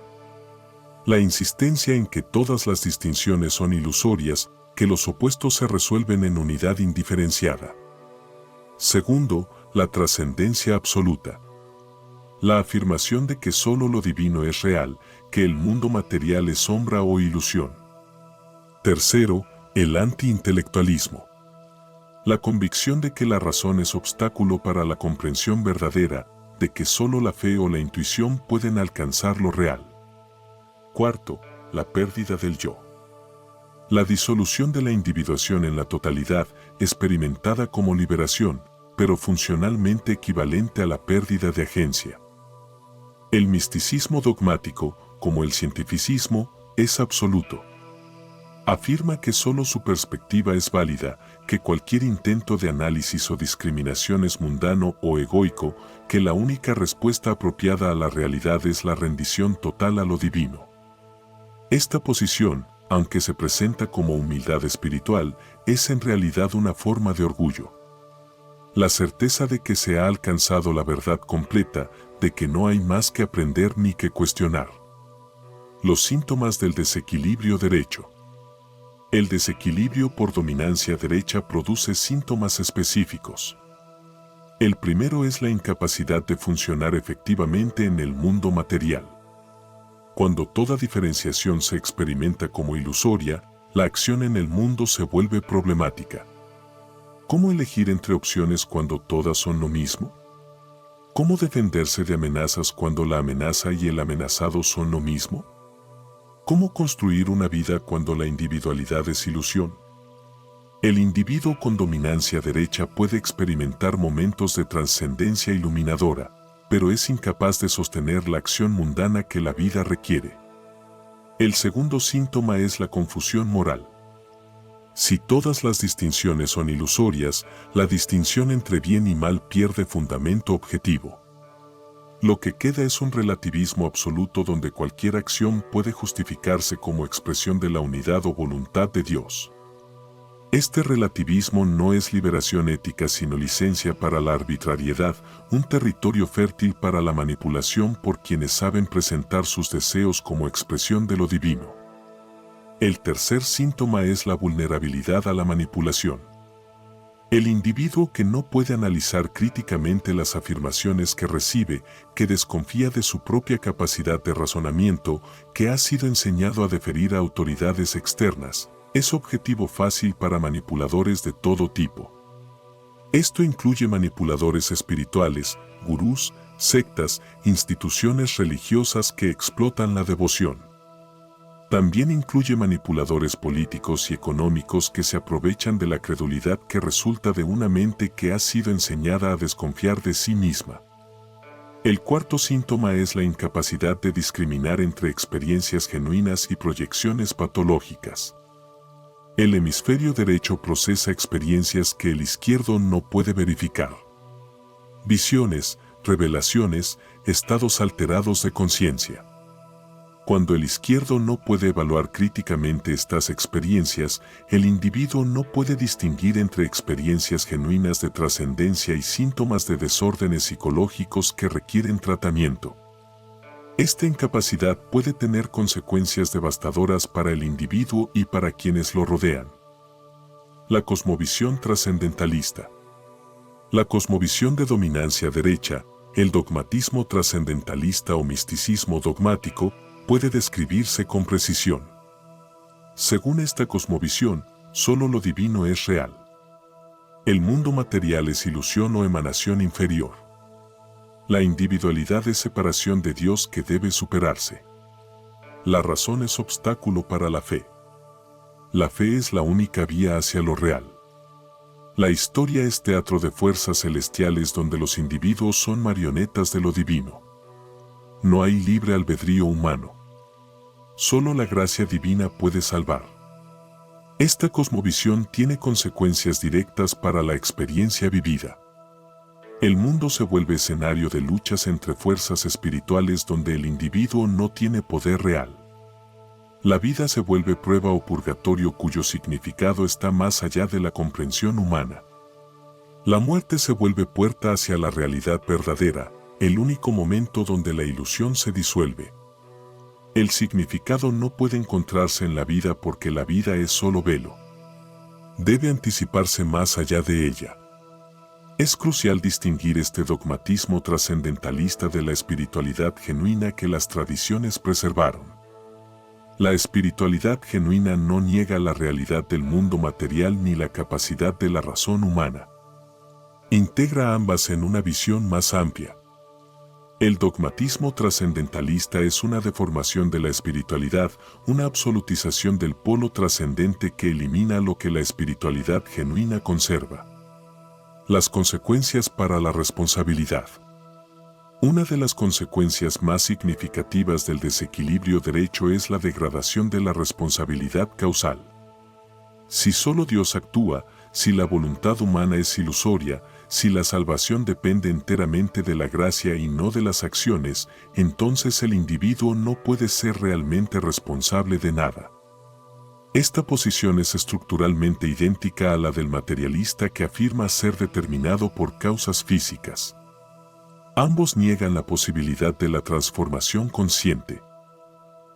La insistencia en que todas las distinciones son ilusorias, que los opuestos se resuelven en unidad indiferenciada. Segundo, la trascendencia absoluta. La afirmación de que solo lo divino es real, que el mundo material es sombra o ilusión. Tercero, el anti-intelectualismo. La convicción de que la razón es obstáculo para la comprensión verdadera, de que solo la fe o la intuición pueden alcanzar lo real. Cuarto, la pérdida del yo. La disolución de la individuación en la totalidad, experimentada como liberación, pero funcionalmente equivalente a la pérdida de agencia. El misticismo dogmático, como el cientificismo, es absoluto. Afirma que solo su perspectiva es válida, que cualquier intento de análisis o discriminación es mundano o egoico, que la única respuesta apropiada a la realidad es la rendición total a lo divino. Esta posición, aunque se presenta como humildad espiritual, es en realidad una forma de orgullo. La certeza de que se ha alcanzado la verdad completa, de que no hay más que aprender ni que cuestionar. Los síntomas del desequilibrio derecho. El desequilibrio por dominancia derecha produce síntomas específicos. El primero es la incapacidad de funcionar efectivamente en el mundo material. Cuando toda diferenciación se experimenta como ilusoria, la acción en el mundo se vuelve problemática. ¿Cómo elegir entre opciones cuando todas son lo mismo? ¿Cómo defenderse de amenazas cuando la amenaza y el amenazado son lo mismo? ¿Cómo construir una vida cuando la individualidad es ilusión? El individuo con dominancia derecha puede experimentar momentos de trascendencia iluminadora, pero es incapaz de sostener la acción mundana que la vida requiere. El segundo síntoma es la confusión moral. Si todas las distinciones son ilusorias, la distinción entre bien y mal pierde fundamento objetivo. Lo que queda es un relativismo absoluto donde cualquier acción puede justificarse como expresión de la unidad o voluntad de Dios. Este relativismo no es liberación ética sino licencia para la arbitrariedad, un territorio fértil para la manipulación por quienes saben presentar sus deseos como expresión de lo divino. El tercer síntoma es la vulnerabilidad a la manipulación. El individuo que no puede analizar críticamente las afirmaciones que recibe, que desconfía de su propia capacidad de razonamiento, que ha sido enseñado a deferir a autoridades externas, es objetivo fácil para manipuladores de todo tipo. Esto incluye manipuladores espirituales, gurús, sectas, instituciones religiosas que explotan la devoción. También incluye manipuladores políticos y económicos que se aprovechan de la credulidad que resulta de una mente que ha sido enseñada a desconfiar de sí misma. El cuarto síntoma es la incapacidad de discriminar entre experiencias genuinas y proyecciones patológicas. El hemisferio derecho procesa experiencias que el izquierdo no puede verificar. Visiones, revelaciones, estados alterados de conciencia. Cuando el izquierdo no puede evaluar críticamente estas experiencias, el individuo no puede distinguir entre experiencias genuinas de trascendencia y síntomas de desórdenes psicológicos que requieren tratamiento. Esta incapacidad puede tener consecuencias devastadoras para el individuo y para quienes lo rodean. La cosmovisión trascendentalista. La cosmovisión de dominancia derecha, el dogmatismo trascendentalista o misticismo dogmático, puede describirse con precisión. Según esta cosmovisión, solo lo divino es real. El mundo material es ilusión o emanación inferior. La individualidad es separación de Dios que debe superarse. La razón es obstáculo para la fe. La fe es la única vía hacia lo real. La historia es teatro de fuerzas celestiales donde los individuos son marionetas de lo divino. No hay libre albedrío humano. Solo la gracia divina puede salvar. Esta cosmovisión tiene consecuencias directas para la experiencia vivida. El mundo se vuelve escenario de luchas entre fuerzas espirituales donde el individuo no tiene poder real. La vida se vuelve prueba o purgatorio cuyo significado está más allá de la comprensión humana. La muerte se vuelve puerta hacia la realidad verdadera, el único momento donde la ilusión se disuelve. El significado no puede encontrarse en la vida porque la vida es solo velo. Debe anticiparse más allá de ella. Es crucial distinguir este dogmatismo trascendentalista de la espiritualidad genuina que las tradiciones preservaron. La espiritualidad genuina no niega la realidad del mundo material ni la capacidad de la razón humana. Integra ambas en una visión más amplia. El dogmatismo trascendentalista es una deformación de la espiritualidad, una absolutización del polo trascendente que elimina lo que la espiritualidad genuina conserva. Las consecuencias para la responsabilidad. Una de las consecuencias más significativas del desequilibrio derecho es la degradación de la responsabilidad causal. Si solo Dios actúa, si la voluntad humana es ilusoria, si la salvación depende enteramente de la gracia y no de las acciones, entonces el individuo no puede ser realmente responsable de nada. Esta posición es estructuralmente idéntica a la del materialista que afirma ser determinado por causas físicas. Ambos niegan la posibilidad de la transformación consciente.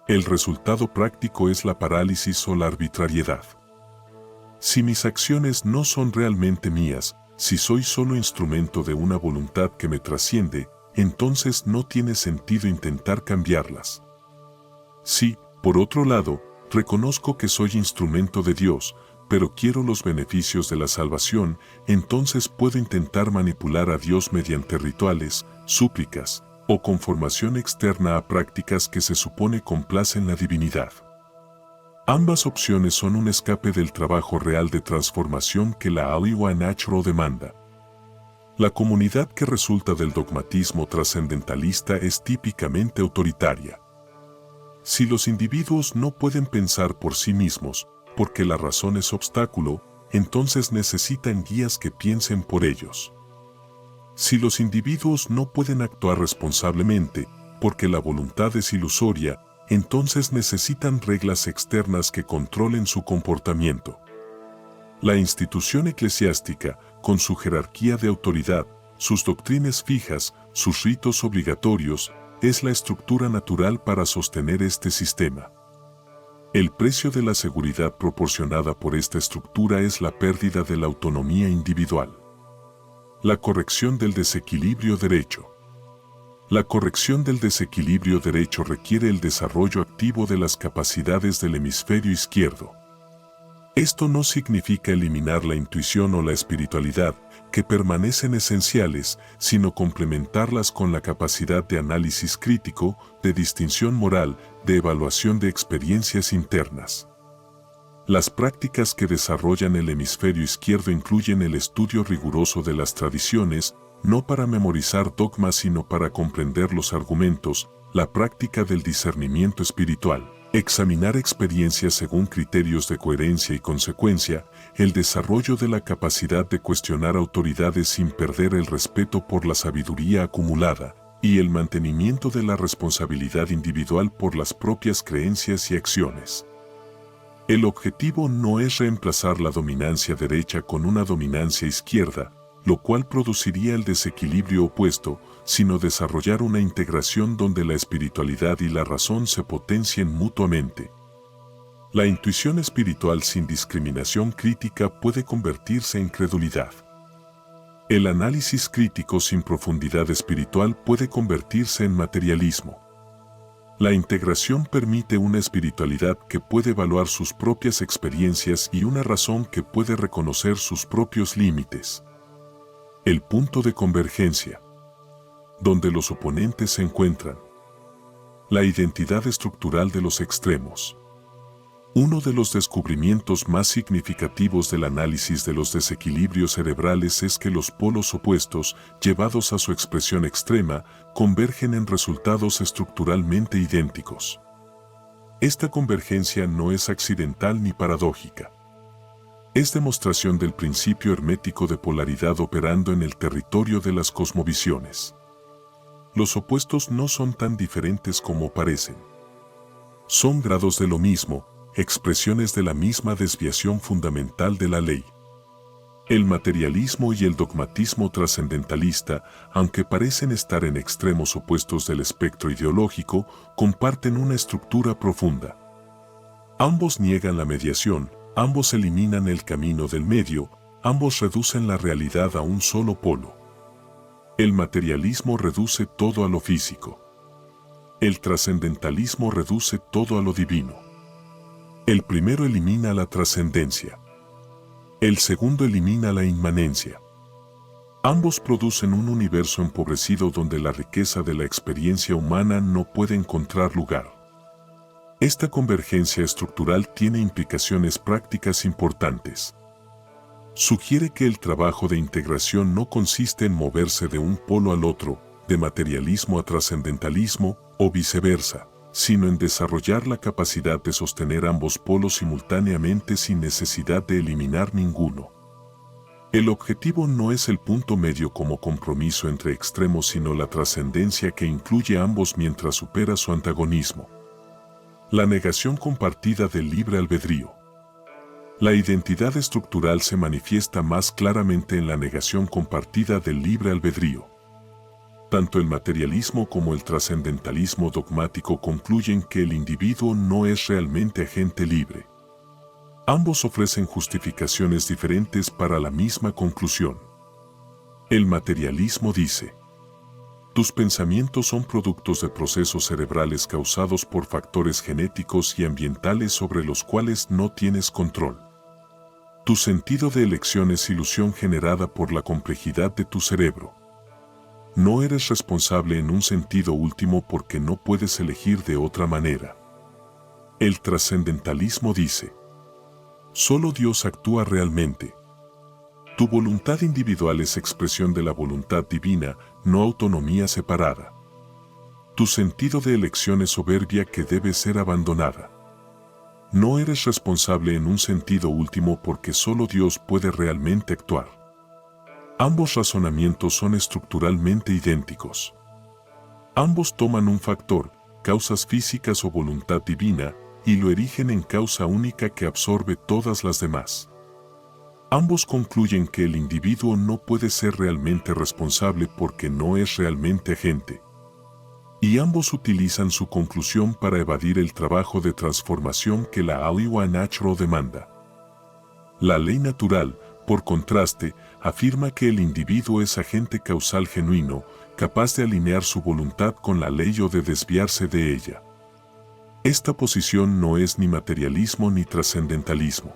El resultado práctico es la parálisis o la arbitrariedad. Si mis acciones no son realmente mías, si soy solo instrumento de una voluntad que me trasciende, entonces no tiene sentido intentar cambiarlas. Si, por otro lado, reconozco que soy instrumento de Dios, pero quiero los beneficios de la salvación, entonces puedo intentar manipular a Dios mediante rituales, súplicas, o conformación externa a prácticas que se supone complacen la divinidad. Ambas opciones son un escape del trabajo real de transformación que la Aliwa Natural demanda. La comunidad que resulta del dogmatismo trascendentalista es típicamente autoritaria. Si los individuos no pueden pensar por sí mismos, porque la razón es obstáculo, entonces necesitan guías que piensen por ellos. Si los individuos no pueden actuar responsablemente, porque la voluntad es ilusoria, entonces necesitan reglas externas que controlen su comportamiento. La institución eclesiástica, con su jerarquía de autoridad, sus doctrinas fijas, sus ritos obligatorios, es la estructura natural para sostener este sistema. El precio de la seguridad proporcionada por esta estructura es la pérdida de la autonomía individual. La corrección del desequilibrio derecho. La corrección del desequilibrio derecho requiere el desarrollo activo de las capacidades del hemisferio izquierdo. Esto no significa eliminar la intuición o la espiritualidad, que permanecen esenciales, sino complementarlas con la capacidad de análisis crítico, de distinción moral, de evaluación de experiencias internas. Las prácticas que desarrollan el hemisferio izquierdo incluyen el estudio riguroso de las tradiciones, no para memorizar dogmas sino para comprender los argumentos, la práctica del discernimiento espiritual, examinar experiencias según criterios de coherencia y consecuencia, el desarrollo de la capacidad de cuestionar autoridades sin perder el respeto por la sabiduría acumulada, y el mantenimiento de la responsabilidad individual por las propias creencias y acciones. El objetivo no es reemplazar la dominancia derecha con una dominancia izquierda, lo cual produciría el desequilibrio opuesto, sino desarrollar una integración donde la espiritualidad y la razón se potencien mutuamente. La intuición espiritual sin discriminación crítica puede convertirse en credulidad. El análisis crítico sin profundidad espiritual puede convertirse en materialismo. La integración permite una espiritualidad que puede evaluar sus propias experiencias y una razón que puede reconocer sus propios límites. El punto de convergencia, donde los oponentes se encuentran. La identidad estructural de los extremos. Uno de los descubrimientos más significativos del análisis de los desequilibrios cerebrales es que los polos opuestos, llevados a su expresión extrema, convergen en resultados estructuralmente idénticos. Esta convergencia no es accidental ni paradójica. Es demostración del principio hermético de polaridad operando en el territorio de las cosmovisiones. Los opuestos no son tan diferentes como parecen. Son grados de lo mismo, expresiones de la misma desviación fundamental de la ley. El materialismo y el dogmatismo trascendentalista, aunque parecen estar en extremos opuestos del espectro ideológico, comparten una estructura profunda. Ambos niegan la mediación, ambos eliminan el camino del medio, ambos reducen la realidad a un solo polo. El materialismo reduce todo a lo físico. El trascendentalismo reduce todo a lo divino. El primero elimina la trascendencia. El segundo elimina la inmanencia. Ambos producen un universo empobrecido donde la riqueza de la experiencia humana no puede encontrar lugar. Esta convergencia estructural tiene implicaciones prácticas importantes. Sugiere que el trabajo de integración no consiste en moverse de un polo al otro, de materialismo a trascendentalismo, o viceversa, sino en desarrollar la capacidad de sostener ambos polos simultáneamente sin necesidad de eliminar ninguno. El objetivo no es el punto medio como compromiso entre extremos, sino la trascendencia que incluye a ambos mientras supera su antagonismo. La negación compartida del libre albedrío. La identidad estructural se manifiesta más claramente en la negación compartida del libre albedrío. Tanto el materialismo como el trascendentalismo dogmático concluyen que el individuo no es realmente agente libre. Ambos ofrecen justificaciones diferentes para la misma conclusión. El materialismo dice: tus pensamientos son productos de procesos cerebrales causados por factores genéticos y ambientales sobre los cuales no tienes control. Tu sentido de elección es ilusión generada por la complejidad de tu cerebro. No eres responsable en un sentido último porque no puedes elegir de otra manera. El trascendentalismo dice: solo Dios actúa realmente. Tu voluntad individual es expresión de la voluntad divina, no autonomía separada. Tu sentido de elección es soberbia que debe ser abandonada. No eres responsable en un sentido último porque solo Dios puede realmente actuar. Ambos razonamientos son estructuralmente idénticos. Ambos toman un factor, causas físicas o voluntad divina, y lo erigen en causa única que absorbe todas las demás. Ambos concluyen que el individuo no puede ser realmente responsable porque no es realmente agente. Y ambos utilizan su conclusión para evadir el trabajo de transformación que la ley natural demanda. La ley natural, por contraste, afirma que el individuo es agente causal genuino, capaz de alinear su voluntad con la ley o de desviarse de ella. Esta posición no es ni materialismo ni trascendentalismo.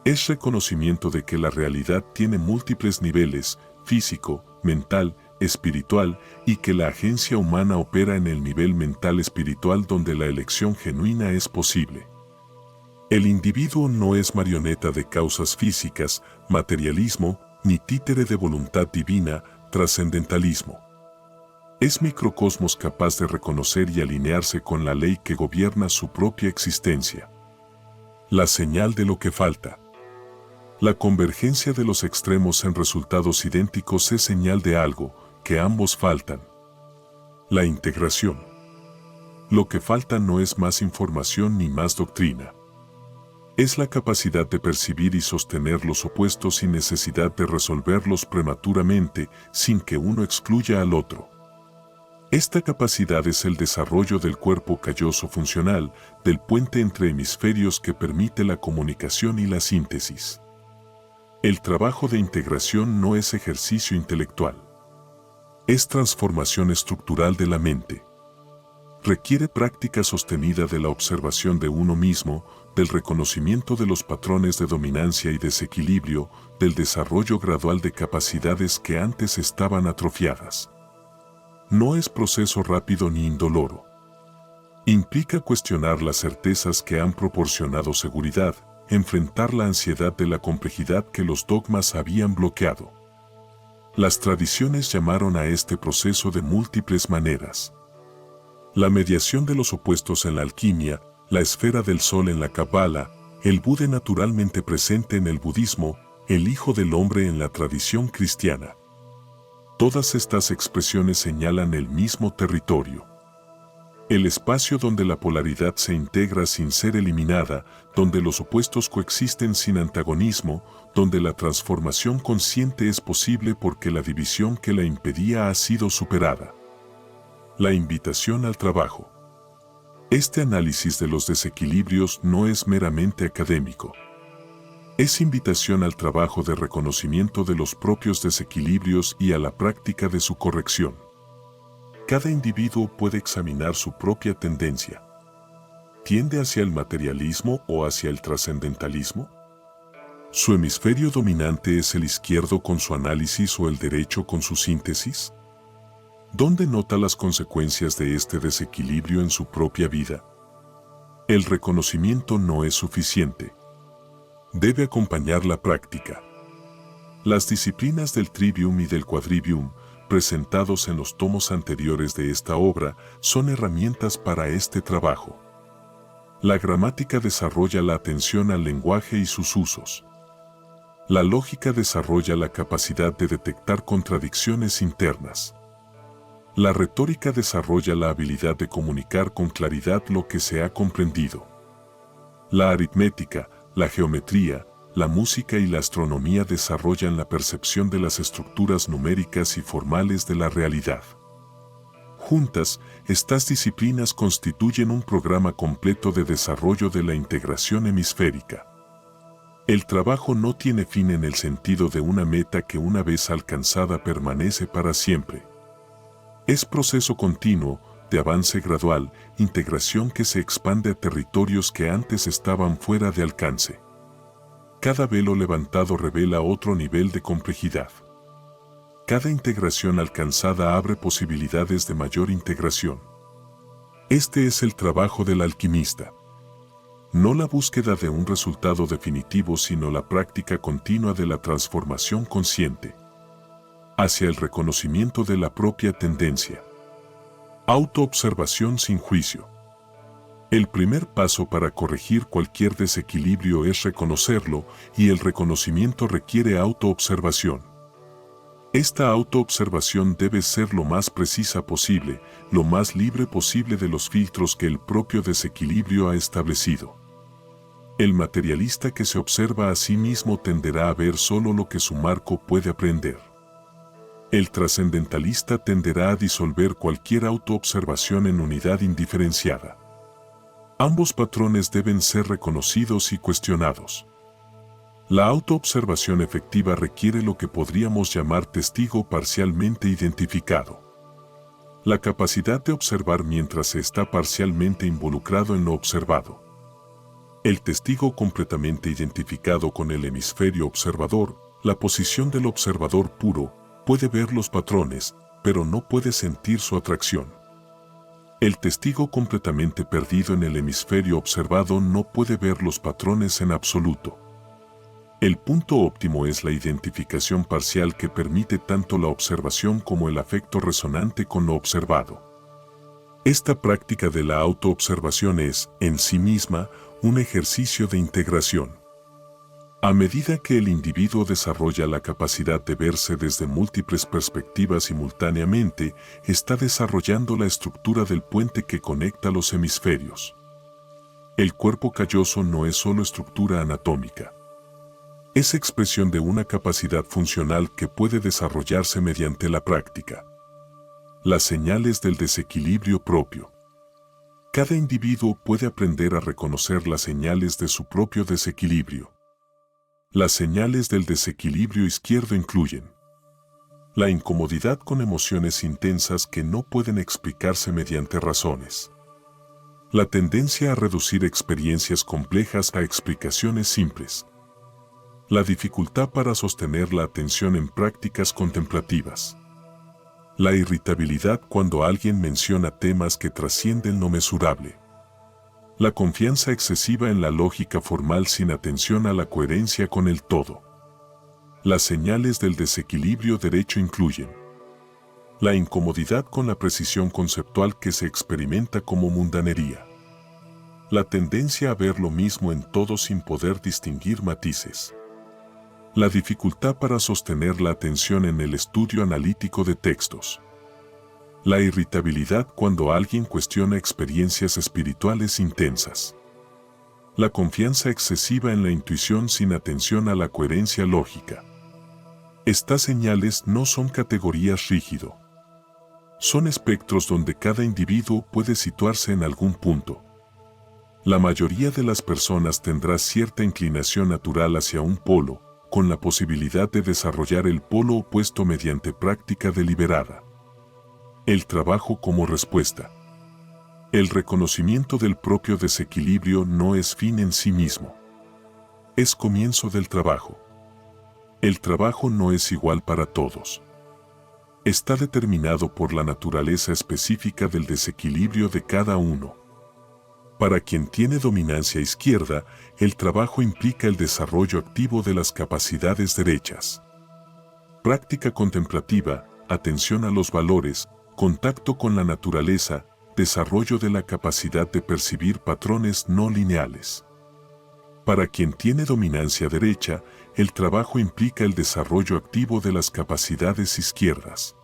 Es reconocimiento de que la realidad tiene múltiples niveles, físico, mental, espiritual, y que la agencia humana opera en el nivel mental espiritual donde la elección genuina es posible. El individuo no es marioneta de causas físicas, materialismo, ni títere de voluntad divina, trascendentalismo. Es microcosmos capaz de reconocer y alinearse con la ley que gobierna su propia existencia. La señal de lo que falta. La convergencia de los extremos en resultados idénticos es señal de algo, que ambos faltan. La integración. Lo que falta no es más información ni más doctrina. Es la capacidad de percibir y sostener los opuestos sin necesidad de resolverlos prematuramente, sin que uno excluya al otro. Esta capacidad es el desarrollo del cuerpo calloso funcional, del puente entre hemisferios que permite la comunicación y la síntesis. El trabajo de integración no es ejercicio intelectual. Es transformación estructural de la mente. Requiere práctica sostenida de la observación de uno mismo, del reconocimiento de los patrones de dominancia y desequilibrio, del desarrollo gradual de capacidades que antes estaban atrofiadas. No es proceso rápido ni indoloro. Implica cuestionar las certezas que han proporcionado seguridad, enfrentar la ansiedad de la complejidad que los dogmas habían bloqueado. Las tradiciones llamaron a este proceso de múltiples maneras. La mediación de los opuestos en la alquimia, la esfera del sol en la Cábala, el Buda naturalmente presente en el budismo, el Hijo del Hombre en la tradición cristiana. Todas estas expresiones señalan el mismo territorio. El espacio donde la polaridad se integra sin ser eliminada, donde los opuestos coexisten sin antagonismo, donde la transformación consciente es posible porque la división que la impedía ha sido superada. La invitación al trabajo. Este análisis de los desequilibrios no es meramente académico. Es invitación al trabajo de reconocimiento de los propios desequilibrios y a la práctica de su corrección. Cada individuo puede examinar su propia tendencia. ¿Tiende hacia el materialismo o hacia el trascendentalismo? ¿Su hemisferio dominante es el izquierdo con su análisis o el derecho con su síntesis? ¿Dónde nota las consecuencias de este desequilibrio en su propia vida? El reconocimiento no es suficiente. Debe acompañar la práctica. Las disciplinas del trivium y del quadrivium, presentados en los tomos anteriores de esta obra, son herramientas para este trabajo. La gramática desarrolla la atención al lenguaje y sus usos. La lógica desarrolla la capacidad de detectar contradicciones internas. La retórica desarrolla la habilidad de comunicar con claridad lo que se ha comprendido. La aritmética, la geometría, la música y la astronomía desarrollan la percepción de las estructuras numéricas y formales de la realidad. Juntas, estas disciplinas constituyen un programa completo de desarrollo de la integración hemisférica. El trabajo no tiene fin en el sentido de una meta que una vez alcanzada permanece para siempre. Es proceso continuo, de avance gradual, integración que se expande a territorios que antes estaban fuera de alcance. Cada velo levantado revela otro nivel de complejidad. Cada integración alcanzada abre posibilidades de mayor integración. Este es el trabajo del alquimista. No la búsqueda de un resultado definitivo, sino la práctica continua de la transformación consciente hacia el reconocimiento de la propia tendencia. Autoobservación sin juicio. El primer paso para corregir cualquier desequilibrio es reconocerlo, y el reconocimiento requiere autoobservación. Esta autoobservación debe ser lo más precisa posible, lo más libre posible de los filtros que el propio desequilibrio ha establecido. El materialista que se observa a sí mismo tenderá a ver solo lo que su marco puede aprender. El trascendentalista tenderá a disolver cualquier autoobservación en unidad indiferenciada. Ambos patrones deben ser reconocidos y cuestionados. La autoobservación efectiva requiere lo que podríamos llamar testigo parcialmente identificado. La capacidad de observar mientras se está parcialmente involucrado en lo observado. El testigo completamente identificado con el hemisferio observador, la posición del observador puro, puede ver los patrones, pero no puede sentir su atracción. El testigo completamente perdido en el hemisferio observado no puede ver los patrones en absoluto. El punto óptimo es la identificación parcial que permite tanto la observación como el afecto resonante con lo observado. Esta práctica de la autoobservación es, en sí misma, un ejercicio de integración. A medida que el individuo desarrolla la capacidad de verse desde múltiples perspectivas simultáneamente, está desarrollando la estructura del puente que conecta los hemisferios. El cuerpo calloso no es solo estructura anatómica. Es expresión de una capacidad funcional que puede desarrollarse mediante la práctica. Las señales del desequilibrio propio. Cada individuo puede aprender a reconocer las señales de su propio desequilibrio. Las señales del desequilibrio izquierdo incluyen la incomodidad con emociones intensas que no pueden explicarse mediante razones. La tendencia a reducir experiencias complejas a explicaciones simples. La dificultad para sostener la atención en prácticas contemplativas. La irritabilidad cuando alguien menciona temas que trascienden lo mesurable. La confianza excesiva en la lógica formal sin atención a la coherencia con el todo. Las señales del desequilibrio derecho incluyen la incomodidad con la precisión conceptual que se experimenta como mundanería. La tendencia a ver lo mismo en todo sin poder distinguir matices. La dificultad para sostener la atención en el estudio analítico de textos. La irritabilidad cuando alguien cuestiona experiencias espirituales intensas. La confianza excesiva en la intuición sin atención a la coherencia lógica. Estas señales no son categorías rígido. Son espectros donde cada individuo puede situarse en algún punto. La mayoría de las personas tendrá cierta inclinación natural hacia un polo, con la posibilidad de desarrollar el polo opuesto mediante práctica deliberada. El trabajo como respuesta. El reconocimiento del propio desequilibrio no es fin en sí mismo. Es comienzo del trabajo. El trabajo no es igual para todos. Está determinado por la naturaleza específica del desequilibrio de cada uno. Para quien tiene dominancia izquierda, el trabajo implica el desarrollo activo de las capacidades derechas. Práctica contemplativa, atención a los valores, contacto con la naturaleza, desarrollo de la capacidad de percibir patrones no lineales. Para quien tiene dominancia derecha, el trabajo implica el desarrollo activo de las capacidades izquierdas.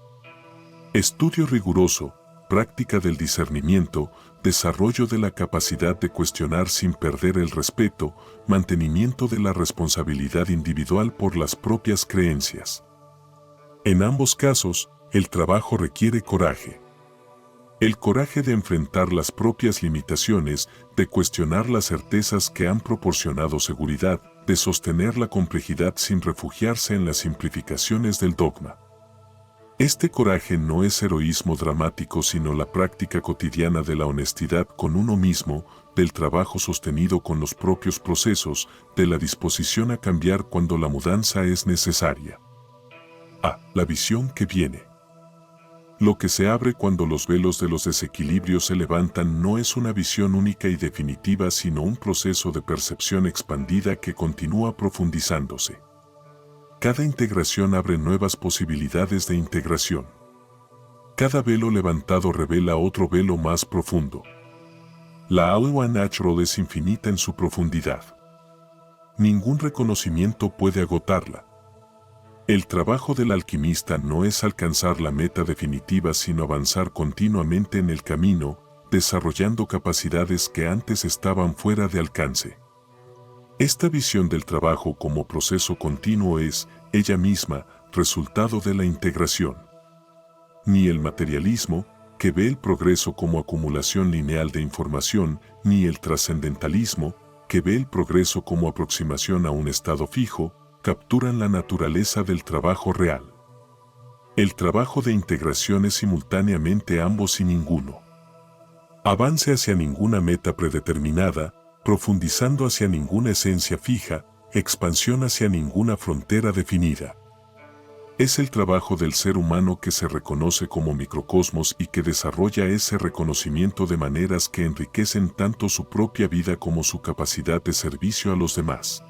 Estudio riguroso, práctica del discernimiento, desarrollo de la capacidad de cuestionar sin perder el respeto, mantenimiento de la responsabilidad individual por las propias creencias. En ambos casos, el trabajo requiere coraje. El coraje de enfrentar las propias limitaciones, de cuestionar las certezas que han proporcionado seguridad, de sostener la complejidad sin refugiarse en las simplificaciones del dogma. Este coraje no es heroísmo dramático, sino la práctica cotidiana de la honestidad con uno mismo, del trabajo sostenido con los propios procesos, de la disposición a cambiar cuando la mudanza es necesaria. La visión que viene. Lo que se abre cuando los velos de los desequilibrios se levantan no es una visión única y definitiva, sino un proceso de percepción expandida que continúa profundizándose. Cada integración abre nuevas posibilidades de integración. Cada velo levantado revela otro velo más profundo. La agua natural es infinita en su profundidad. Ningún reconocimiento puede agotarla. El trabajo del alquimista no es alcanzar la meta definitiva, sino avanzar continuamente en el camino, desarrollando capacidades que antes estaban fuera de alcance. Esta visión del trabajo como proceso continuo es, ella misma, resultado de la integración. Ni el materialismo, que ve el progreso como acumulación lineal de información, ni el trascendentalismo, que ve el progreso como aproximación a un estado fijo, capturan la naturaleza del trabajo real. El trabajo de integración es simultáneamente ambos y ninguno. Avance hacia ninguna meta predeterminada, profundizando hacia ninguna esencia fija, expansión hacia ninguna frontera definida. Es el trabajo del ser humano que se reconoce como microcosmos y que desarrolla ese reconocimiento de maneras que enriquecen tanto su propia vida como su capacidad de servicio a los demás.